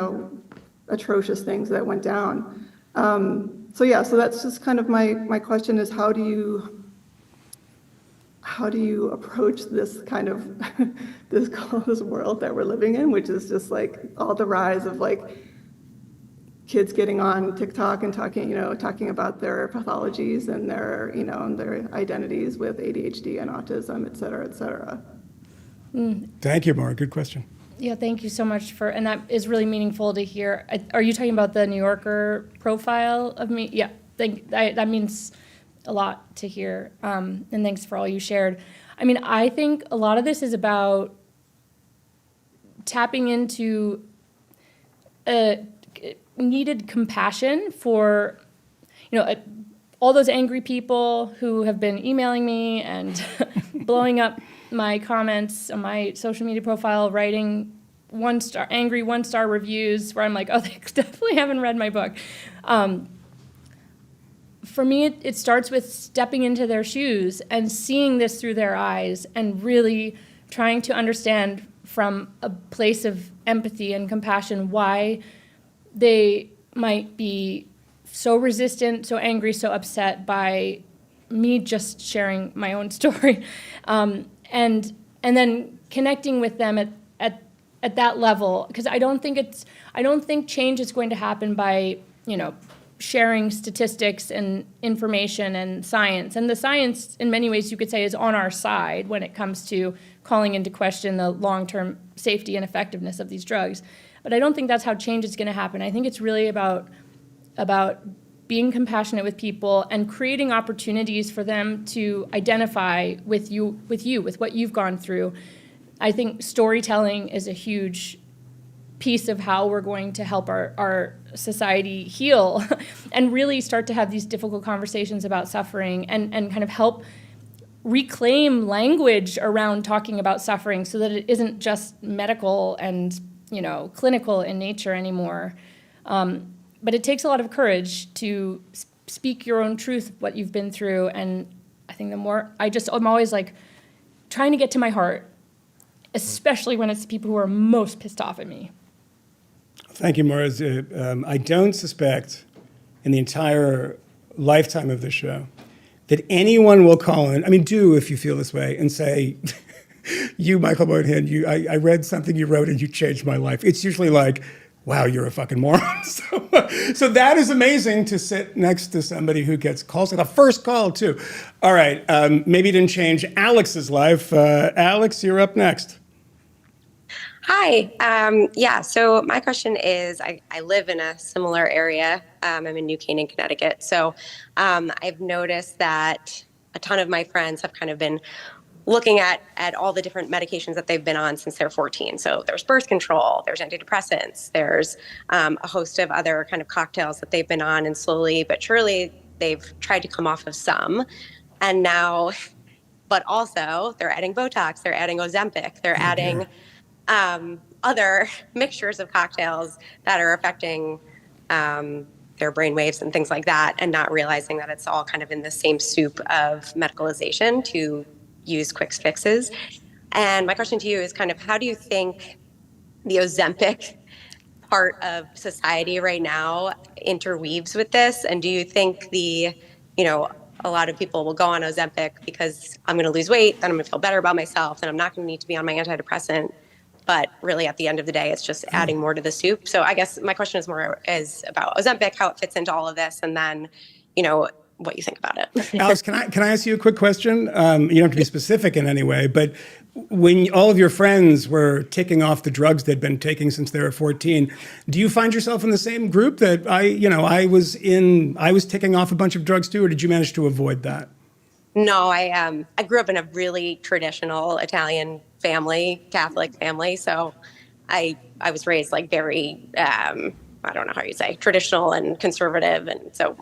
atrocious things that went down. So that's just kind of my question is how do you approach this kind of this world that we're living in, which is just like all the rise of like kids getting on TikTok and talking about their pathologies and their identities with ADHD and autism, et cetera, et cetera. Thank you, Mara. Good question. Yeah, thank you so much and that is really meaningful to hear. Are you talking about the New Yorker profile of me? Yeah, that means a lot to hear, and thanks for all you shared. I think a lot of this is about tapping into needed compassion for, all those angry people who have been emailing me and blowing up my comments on my social media profile, writing angry one-star reviews where I'm like, oh, they definitely haven't read my book. For me, it starts with stepping into their shoes and seeing this through their eyes and really trying to understand from a place of empathy and compassion why they might be so resistant, so angry, so upset by me just sharing my own story. And then connecting with them at that level, because I don't think change is going to happen by, sharing statistics and information and science. And the science, in many ways, you could say, is on our side when it comes to calling into question the long-term safety and effectiveness of these drugs. But I don't think that's how change is going to happen. I think it's really about being compassionate with people and creating opportunities for them to identify with what you've gone through. I think storytelling is a huge piece of how we're going to help our society heal and really start to have these difficult conversations about suffering and kind of help reclaim language around talking about suffering so that it isn't just medical and clinical in nature anymore. But it takes a lot of courage to speak your own truth, what you've been through. And I think I'm always like trying to get to my heart, especially when it's the people who are most pissed off at me. Thank you, Mara. I don't suspect in the entire lifetime of this show that anyone will call in, do if you feel this way, and say, you, Michael Moynihan, I read something you wrote and you changed my life. It's usually like, wow, you're a fucking moron. So that is amazing to sit next to somebody who gets calls, the first call too. All right, maybe it didn't change Alex's life. Alex, you're up next. Hi. So my question is, I live in a similar area. I'm in New Canaan, Connecticut. So I've noticed that a ton of my friends have kind of been looking at all the different medications that they've been on since they're 14. So there's birth control, there's antidepressants, there's a host of other kind of cocktails that they've been on, and slowly but surely they've tried to come off of some. And now, but also they're adding Botox, they're adding Ozempic, they're adding other mixtures of cocktails that are affecting their brain waves and things like that, and not realizing that it's all kind of in the same soup of medicalization to use quick fixes. And my question to you is kind of, how do you think the Ozempic part of society right now interweaves with this? And do you think a lot of people will go on Ozempic because I'm going to lose weight, then I'm going to feel better about myself, then I'm not going to need to be on my antidepressant. But really, at the end of the day, it's just adding more to the soup. So I guess my question is about Ozempic, how it fits into all of this, and then, what you think about it. Alex, can I ask you a quick question? You don't have to be specific in any way, but when all of your friends were taking off the drugs they'd been taking since they were 14, do you find yourself in the same group that I was taking off a bunch of drugs too, or did you manage to avoid that? No, I grew up in a really traditional Italian family, Catholic family. So I was raised like very, I don't know how you say, traditional and conservative. And so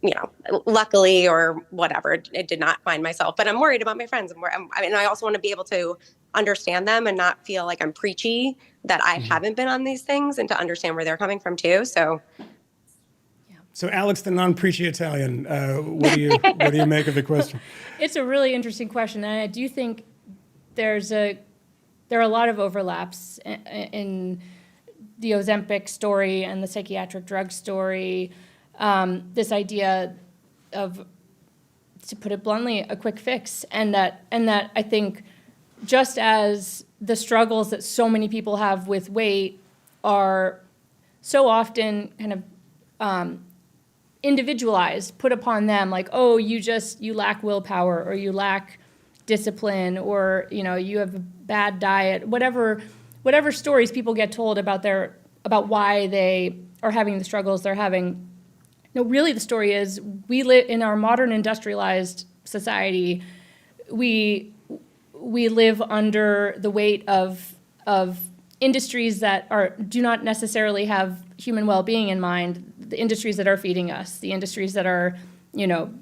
yeah. Luckily or whatever, it did not find myself. But I'm worried about my friends. I also want to be able to understand them and not feel like I'm preachy that I haven't been on these things, and to understand where they're coming from too. So Alex, the non-preachy Italian, what do you make of the question? It's a really interesting question, and I do think there are a lot of overlaps in the Ozempic story and the psychiatric drug story. This idea of, to put it bluntly, a quick fix, and that I think just as the struggles that so many people have with weight are so often kind of individualized, put upon them, like, oh, you lack willpower, or you lack discipline, or you have a bad diet, whatever stories people get told about why they are having the struggles they're having. No, really the story is, we live in our modern industrialized society. We live under the weight of industries that do not necessarily have human well-being in mind. The industries that are feeding us, the industries that are,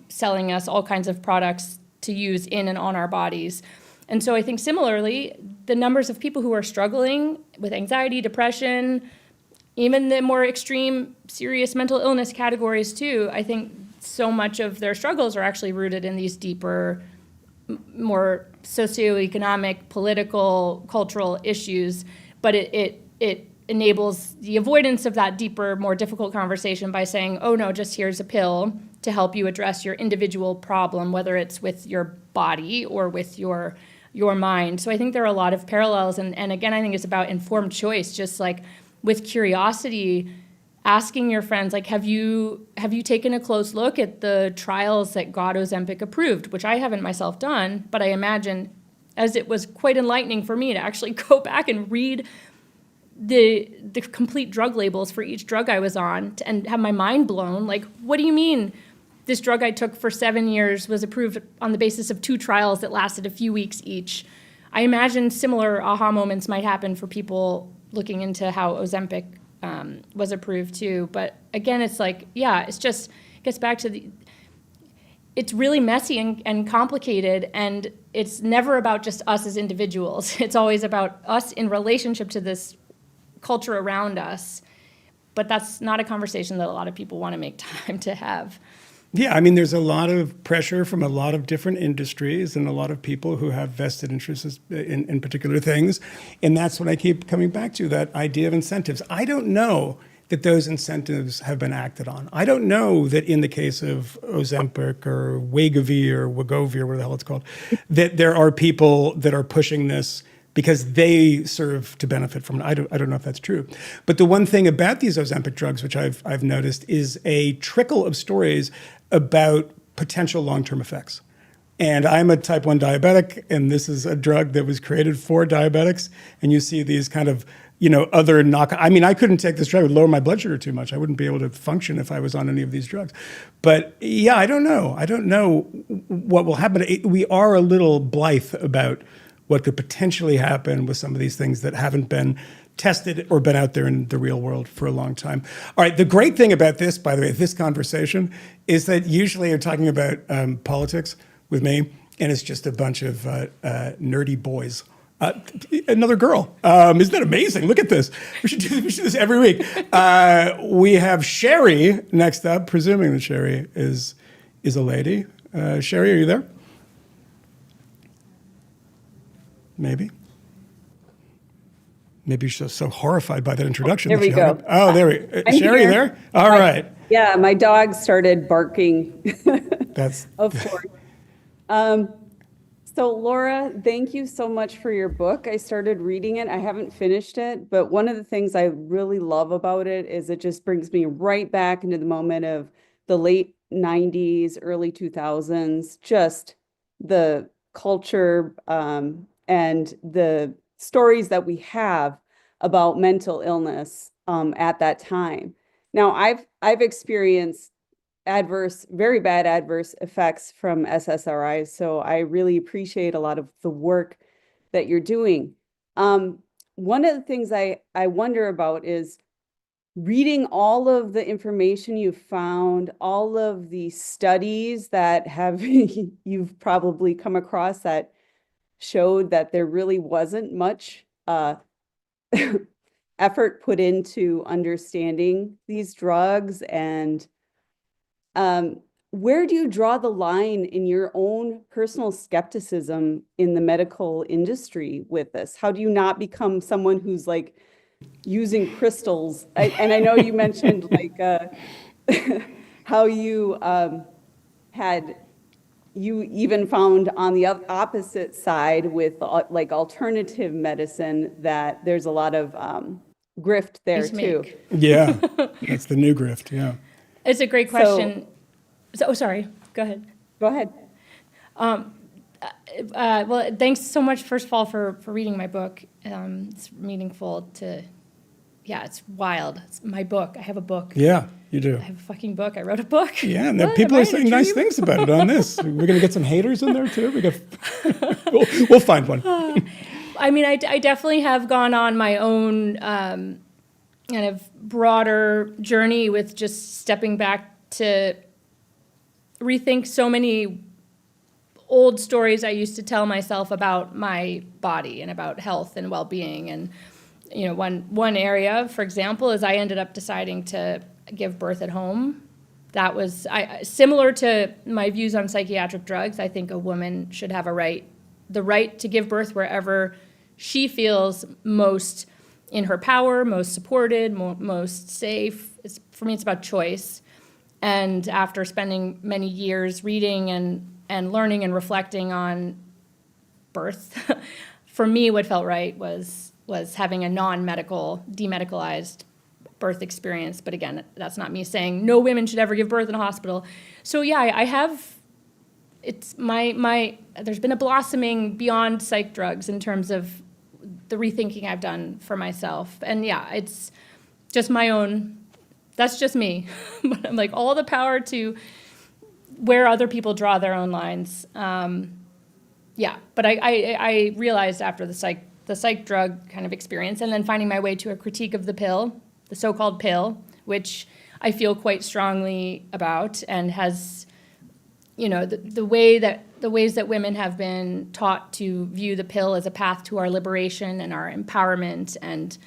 selling us all kinds of products to use in and on our bodies. And so I think similarly, the numbers of people who are struggling with anxiety, depression, even the more extreme, serious mental illness categories too, I think so much of their struggles are actually rooted in these deeper, more socioeconomic, political, cultural issues. But it enables the avoidance of that deeper, more difficult conversation by saying, oh no, just here's a pill to help you address your individual problem, whether it's with your body or with your mind. So I think there are a lot of parallels. And again, I think it's about informed choice, just like with curiosity, asking your friends, like, have you taken a close look at the trials that got Ozempic approved, which I haven't myself done, but I imagine as it was quite enlightening for me to actually go back and read the complete drug labels for each drug I was on and have my mind blown. Like, what do you mean this drug I took for 7 years was approved on the basis of 2 trials that lasted a few weeks each? I imagine similar aha moments might happen for people looking into how Ozempic was approved too. But again, it's like, yeah, it gets back to it's really messy and complicated, and it's never about just us as individuals. It's always about us in relationship to this culture around us. But that's not a conversation that a lot of people want to make time to have. Yeah, I mean, there's a lot of pressure from a lot of different industries and a lot of people who have vested interests in particular things. And that's what I keep coming back to, that idea of incentives. I don't know that those incentives have been acted on. I don't know that in the case of Ozempic or Wegovy or whatever the hell it's called, that there are people that are pushing this because they serve to benefit from it. I don't know if that's true. But the one thing about these Ozempic drugs, which I've noticed, is a trickle of stories about potential long-term effects. And I'm a type 1 diabetic, and this is a drug that was created for diabetics. And you see these kind of, other I couldn't take this drug. It would lower my blood sugar too much. I wouldn't be able to function if I was on any of these drugs. But yeah, I don't know. I don't know what will happen. We are a little blithe about what could potentially happen with some of these things that haven't been tested or been out there in the real world for a long time. All right, the great thing about this, by the way, this conversation, is that usually you're talking about politics with me, and it's just a bunch of nerdy boys. Another girl. Isn't that amazing? Look at this. We should do this every week. We have Sherry next up, presuming that Sherry is a lady. Sherry, are you there? Maybe. Maybe she's so horrified by that introduction. There we go. There we I'm Sherry, here. there? All right. Yeah, my dog started barking. That's Of course. So Laura, thank you so much for your book. I started reading it. I haven't finished it, but one of the things I really love about it is it just brings me right back into the moment of the late 90s, early 2000s, just the culture and the stories that we have about mental illness at that time. Now, I've experienced very bad adverse effects from SSRIs, so I really appreciate a lot of the work that you're doing. One of the things I wonder about is reading all of the information you've found, all of the studies that you've probably come across that showed that there really wasn't much effort put into understanding these drugs. And where do you draw the line in your own personal skepticism in the medical industry with this? How do you not become someone who's like using crystals? And I know you mentioned like how you you even found on the opposite side with like alternative medicine that there's a lot of grift there too. Yeah, that's the new grift. Yeah, It's a great question. Sorry, go ahead. Go ahead. Well, thanks so much, first of all, for reading my book. It's meaningful it's wild. It's my book. I have a book. Yeah, you do. I have a fucking book. I wrote a book. Yeah, and people are saying nice things about it on this. We're going to get some haters in there too. We'll find one. I mean, I definitely have gone on my own kind of broader journey with just stepping back to rethink so many old stories I used to tell myself about my body and about health and well-being. And one area, for example, is I ended up deciding to give birth at home. That was similar to my views on psychiatric drugs. I think a woman should have the right to give birth wherever she feels most in her power, most supported, most safe. For me, it's about choice. And after spending many years reading and learning and reflecting on birth, for me, what felt right was having a non-medical, demedicalized birth experience. But again, that's not me saying no women should ever give birth in a hospital. So yeah, I have, it's there's been a blossoming beyond psych drugs in terms of the rethinking I've done for myself. And yeah, it's just my own, that's just me. But I'm like, all the power to where other people draw their own lines. Yeah, but I realized after the psych drug kind of experience, and then finding my way to a critique of the pill, the so-called pill, which I feel quite strongly about, and has, the ways that women have been taught to view the pill as a path to our liberation and our empowerment, and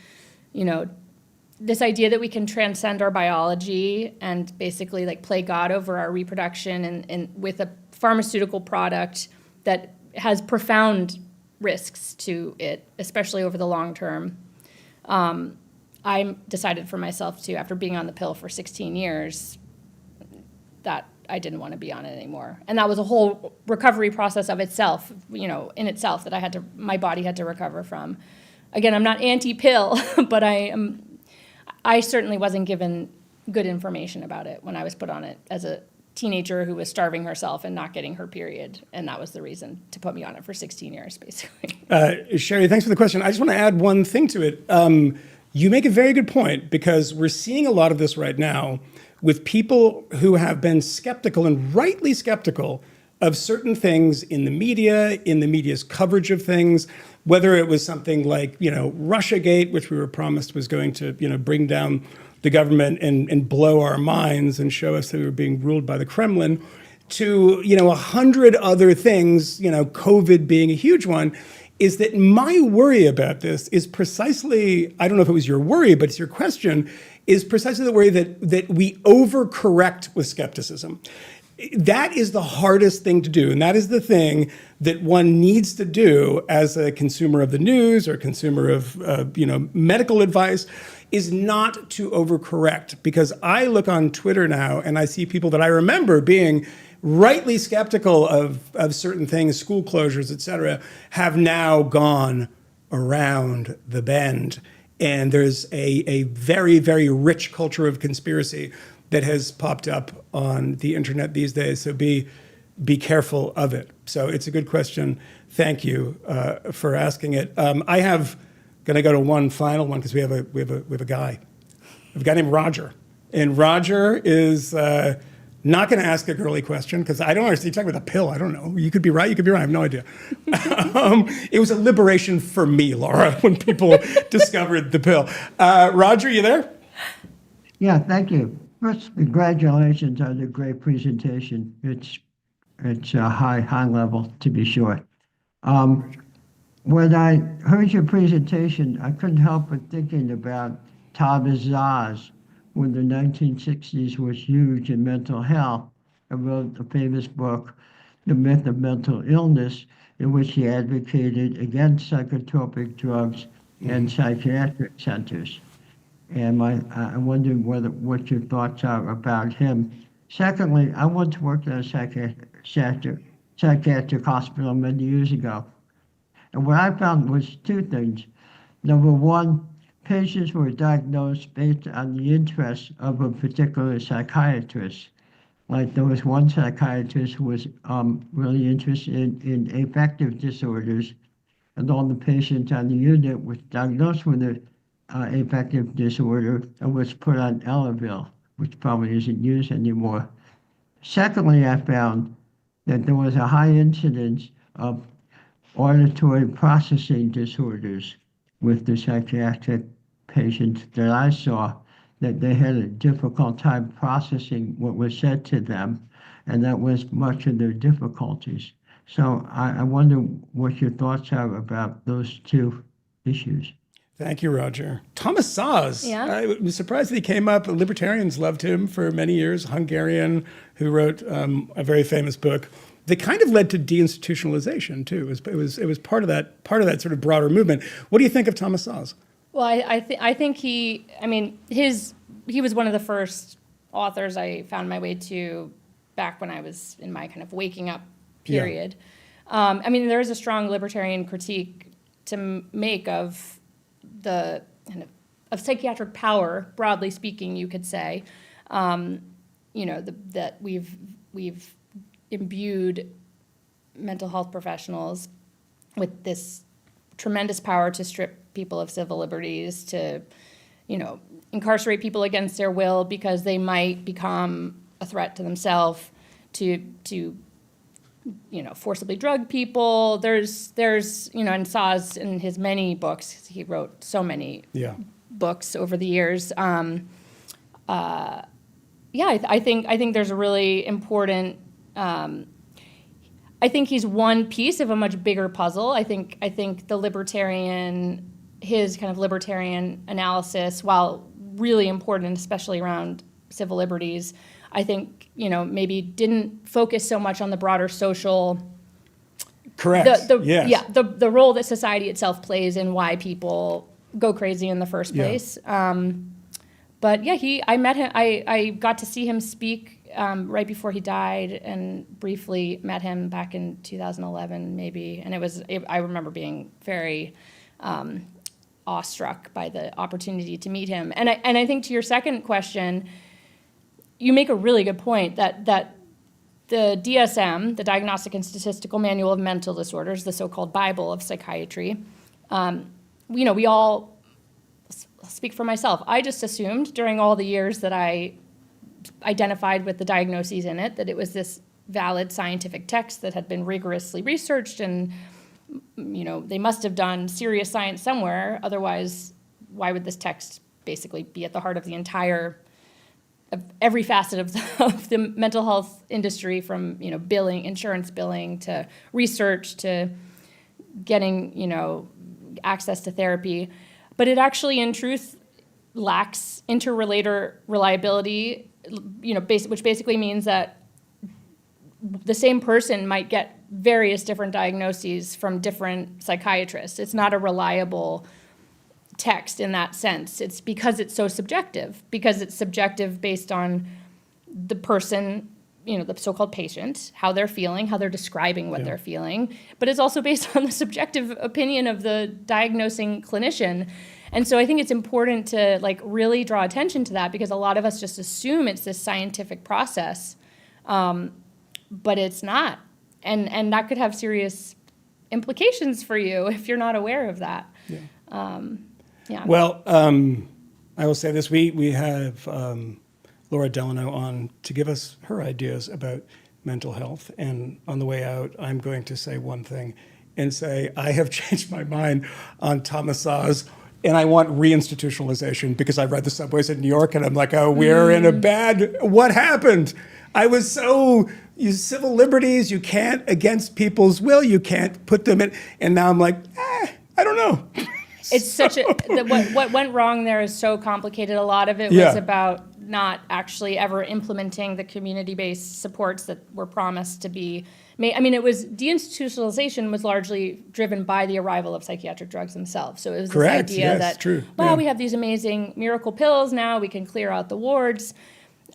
this idea that we can transcend our biology and basically like play God over our reproduction and with a pharmaceutical product that has profound risks to it, especially over the long term. I decided for myself to, after being on the pill for 16 years, that I didn't want to be on it anymore. And that was a whole recovery process of itself, in itself, that my body had to recover from. Again, I'm not anti-pill, but I certainly wasn't given good information about it when I was put on it as a teenager who was starving herself and not getting her period. And that was the reason to put me on it for 16 years, basically. Sherry, thanks for the question. I just want to add one thing to it. You make a very good point, because we're seeing a lot of this right now with people who have been skeptical, and rightly skeptical, of certain things in the media's coverage of things, whether it was something like, Russiagate, which we were promised was going to, bring down the government and blow our minds and show us that we were being ruled by the Kremlin, to, 100 other things, COVID being a huge one, is that my worry about this is precisely, I don't know if it was your worry, but it's your question, is precisely the worry that we overcorrect with skepticism. That is the hardest thing to do, and that is the thing that one needs to do as a consumer of the news or consumer of medical advice, is not to overcorrect. Because I look on Twitter now and I see people that I remember being rightly skeptical of certain things, school closures, et cetera, have now gone around the bend. And there's a very, very rich culture of conspiracy that has popped up on the internet these days. So be careful of it. So it's a good question. Thank you for asking it. I have going to go to one final one, because we have a guy. We have a guy named Roger, and Roger is not going to ask a girly question, because I don't understand. You're talking about a pill. I don't know. You could be right. You could be wrong. I have no idea. It was a liberation for me, Laura, when people discovered the pill. Roger, you there? Yeah, thank you. First, congratulations on the great presentation. It's a high level, to be sure. When I heard your presentation, I couldn't help but thinking about Thomas Szasz, who in the 1960s was huge in mental health, and wrote a famous book, The Myth of Mental Illness, in which he advocated against psychotropic drugs and psychiatric centers. And I wondered what your thoughts are about him. Secondly, I once worked at a psychiatric hospital many years ago. And what I found was two things. Number one, patients were diagnosed based on the interests of a particular psychiatrist. Like there was one psychiatrist who was really interested in affective disorders, and all the patients on the unit was diagnosed with an affective disorder and was put on Elavil, which probably isn't used anymore. Secondly, I found that there was a high incidence of auditory processing disorders with the psychiatric patients that I saw, that they had a difficult time processing what was said to them, and that was much of their difficulties. So I wonder what your thoughts are about those two issues. Thank you, Roger. Thomas Szasz. Yeah. I was surprised that he came up. Libertarians loved him for many years. Hungarian, who wrote a very famous book that kind of led to deinstitutionalization too. It was part of that sort of broader movement. What do you think of Thomas Szasz? Well, I think he was one of the first authors I found my way to back when I was in my kind of waking up period. Yeah. There is a strong libertarian critique to make of the kind of psychiatric power, broadly speaking, you could say. That we've imbued mental health professionals with this tremendous power to strip people of civil liberties, to, incarcerate people against their will because they might become a threat to themselves, to forcibly drug people. There's and Szasz in his many books, he wrote so many books over the years. I think there's a really important. I think he's one piece of a much bigger puzzle. I think his kind of libertarian analysis, while really important, especially around civil liberties, I think, maybe didn't focus so much on the broader social. Correct. The role that society itself plays in why people go crazy in the first place. But yeah, I met him. I got to see him speak right before he died, and briefly met him back in 2011, maybe. And I remember being very awestruck by the opportunity to meet him. And I think to your second question, you make a really good point that the DSM, the Diagnostic and Statistical Manual of Mental Disorders, the so-called Bible of psychiatry, we all, speak for myself, I just assumed during all the years that I identified with the diagnoses in it that it was this valid scientific text that had been rigorously researched, and they must have done serious science somewhere. Otherwise, why would this text basically be at the heart of the entire, of every facet of the mental health industry, from billing, insurance billing, to research, to getting access to therapy. But it actually, in truth, lacks interrelator reliability, which basically means that the same person might get various different diagnoses from different psychiatrists. It's not a reliable text in that sense. It's because it's so subjective, because it's subjective based on the person, the so-called patient, how they're feeling, how they're describing what they're feeling, but it's also based on the subjective opinion of the diagnosing clinician. And so I think it's important to really draw attention to that, because a lot of us just assume it's this scientific process, but it's not. And that could have serious implications for you if you're not aware of that. Yeah. Well, I will say this. We have Laura Delano on to give us her ideas about mental health. And on the way out, I'm going to say one thing and say I have changed my mind on Thomas Szasz, and I want reinstitutionalization, because I read The Subways in New York and I'm like, oh, we're in a bad, what happened? I was civil liberties, you can't, against people's will, you can't put them in. And now I'm like, I don't know. It's such what went wrong there is so complicated. A lot of it was about not actually ever implementing the community-based supports that were promised to be made. I mean, deinstitutionalization was largely driven by the arrival of psychiatric drugs themselves. So it was this idea that, we have these amazing miracle pills now, we can clear out the wards.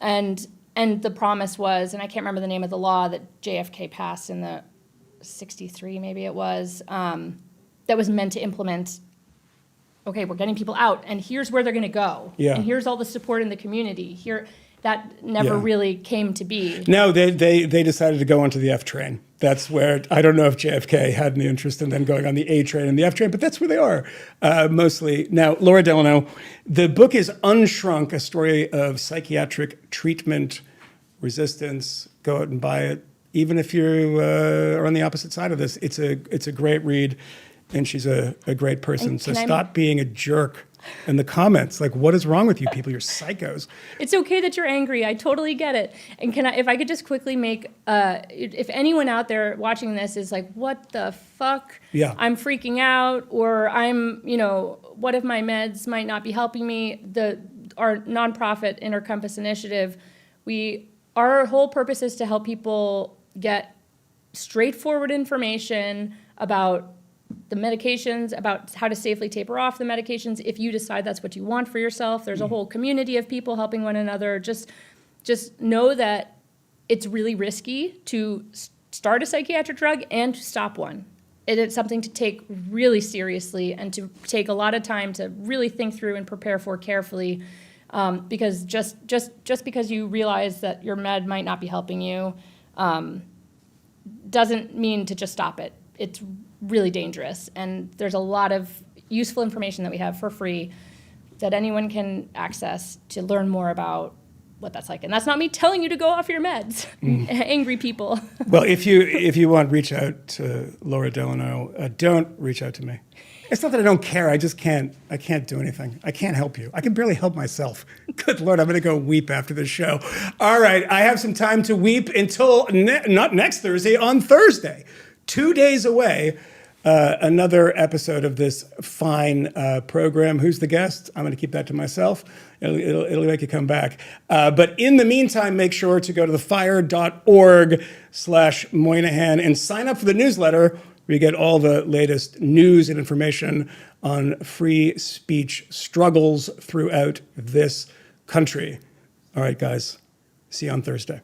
And the promise was, and I can't remember the name of the law that JFK passed in the 63, maybe it was, that was meant to implement, okay, we're getting people out, and here's where they're going to go. Yeah. And here's all the support in the community. That never really came to be. No, they decided to go onto the F train. That's where, I don't know if JFK had any interest in them going on the A train and the F train, but that's where they are, mostly. Now, Laura Delano, the book is Unshrunk, a story of psychiatric treatment resistance. Go out and buy it. Even if you are on the opposite side of this, it's a great read, and she's a great person. So stop being a jerk in the comments. What is wrong with you people? You're psychos. It's okay that you're angry. I totally get it. And if I could just quickly make, if anyone out there watching this is like, what the fuck? Yeah. I'm freaking out, or what if my meds might not be helping me? Our nonprofit Intercompass initiative, our whole purpose is to help people get straightforward information about the medications, about how to safely taper off the medications. If you decide that's what you want for yourself, there's a whole community of people helping one another. Just know that it's really risky to start a psychiatric drug and to stop one. It's something to take really seriously and to take a lot of time to really think through and prepare for carefully. Because just because you realize that your med might not be helping you doesn't mean to just stop it. It's really dangerous, and there's a lot of useful information that we have for free that anyone can access to learn more about what that's like. And that's not me telling you to go off your meds, angry people. Well, if you want, reach out to Laura Delano. Don't reach out to me. It's not that I don't care. I just can't. I can't do anything. I can't help you. I can barely help myself. Good Lord, I'm going to go weep after this show. All right, I have some time to weep until not next Thursday, on Thursday. 2 days away, another episode of this fine program. Who's the guest? I'm going to keep that to myself. It'll make you come back. But in the meantime, make sure to go to thefire.org/Moynihan and sign up for the newsletter, where you get all the latest news and information on free speech struggles throughout this country. All right, guys. See you on Thursday.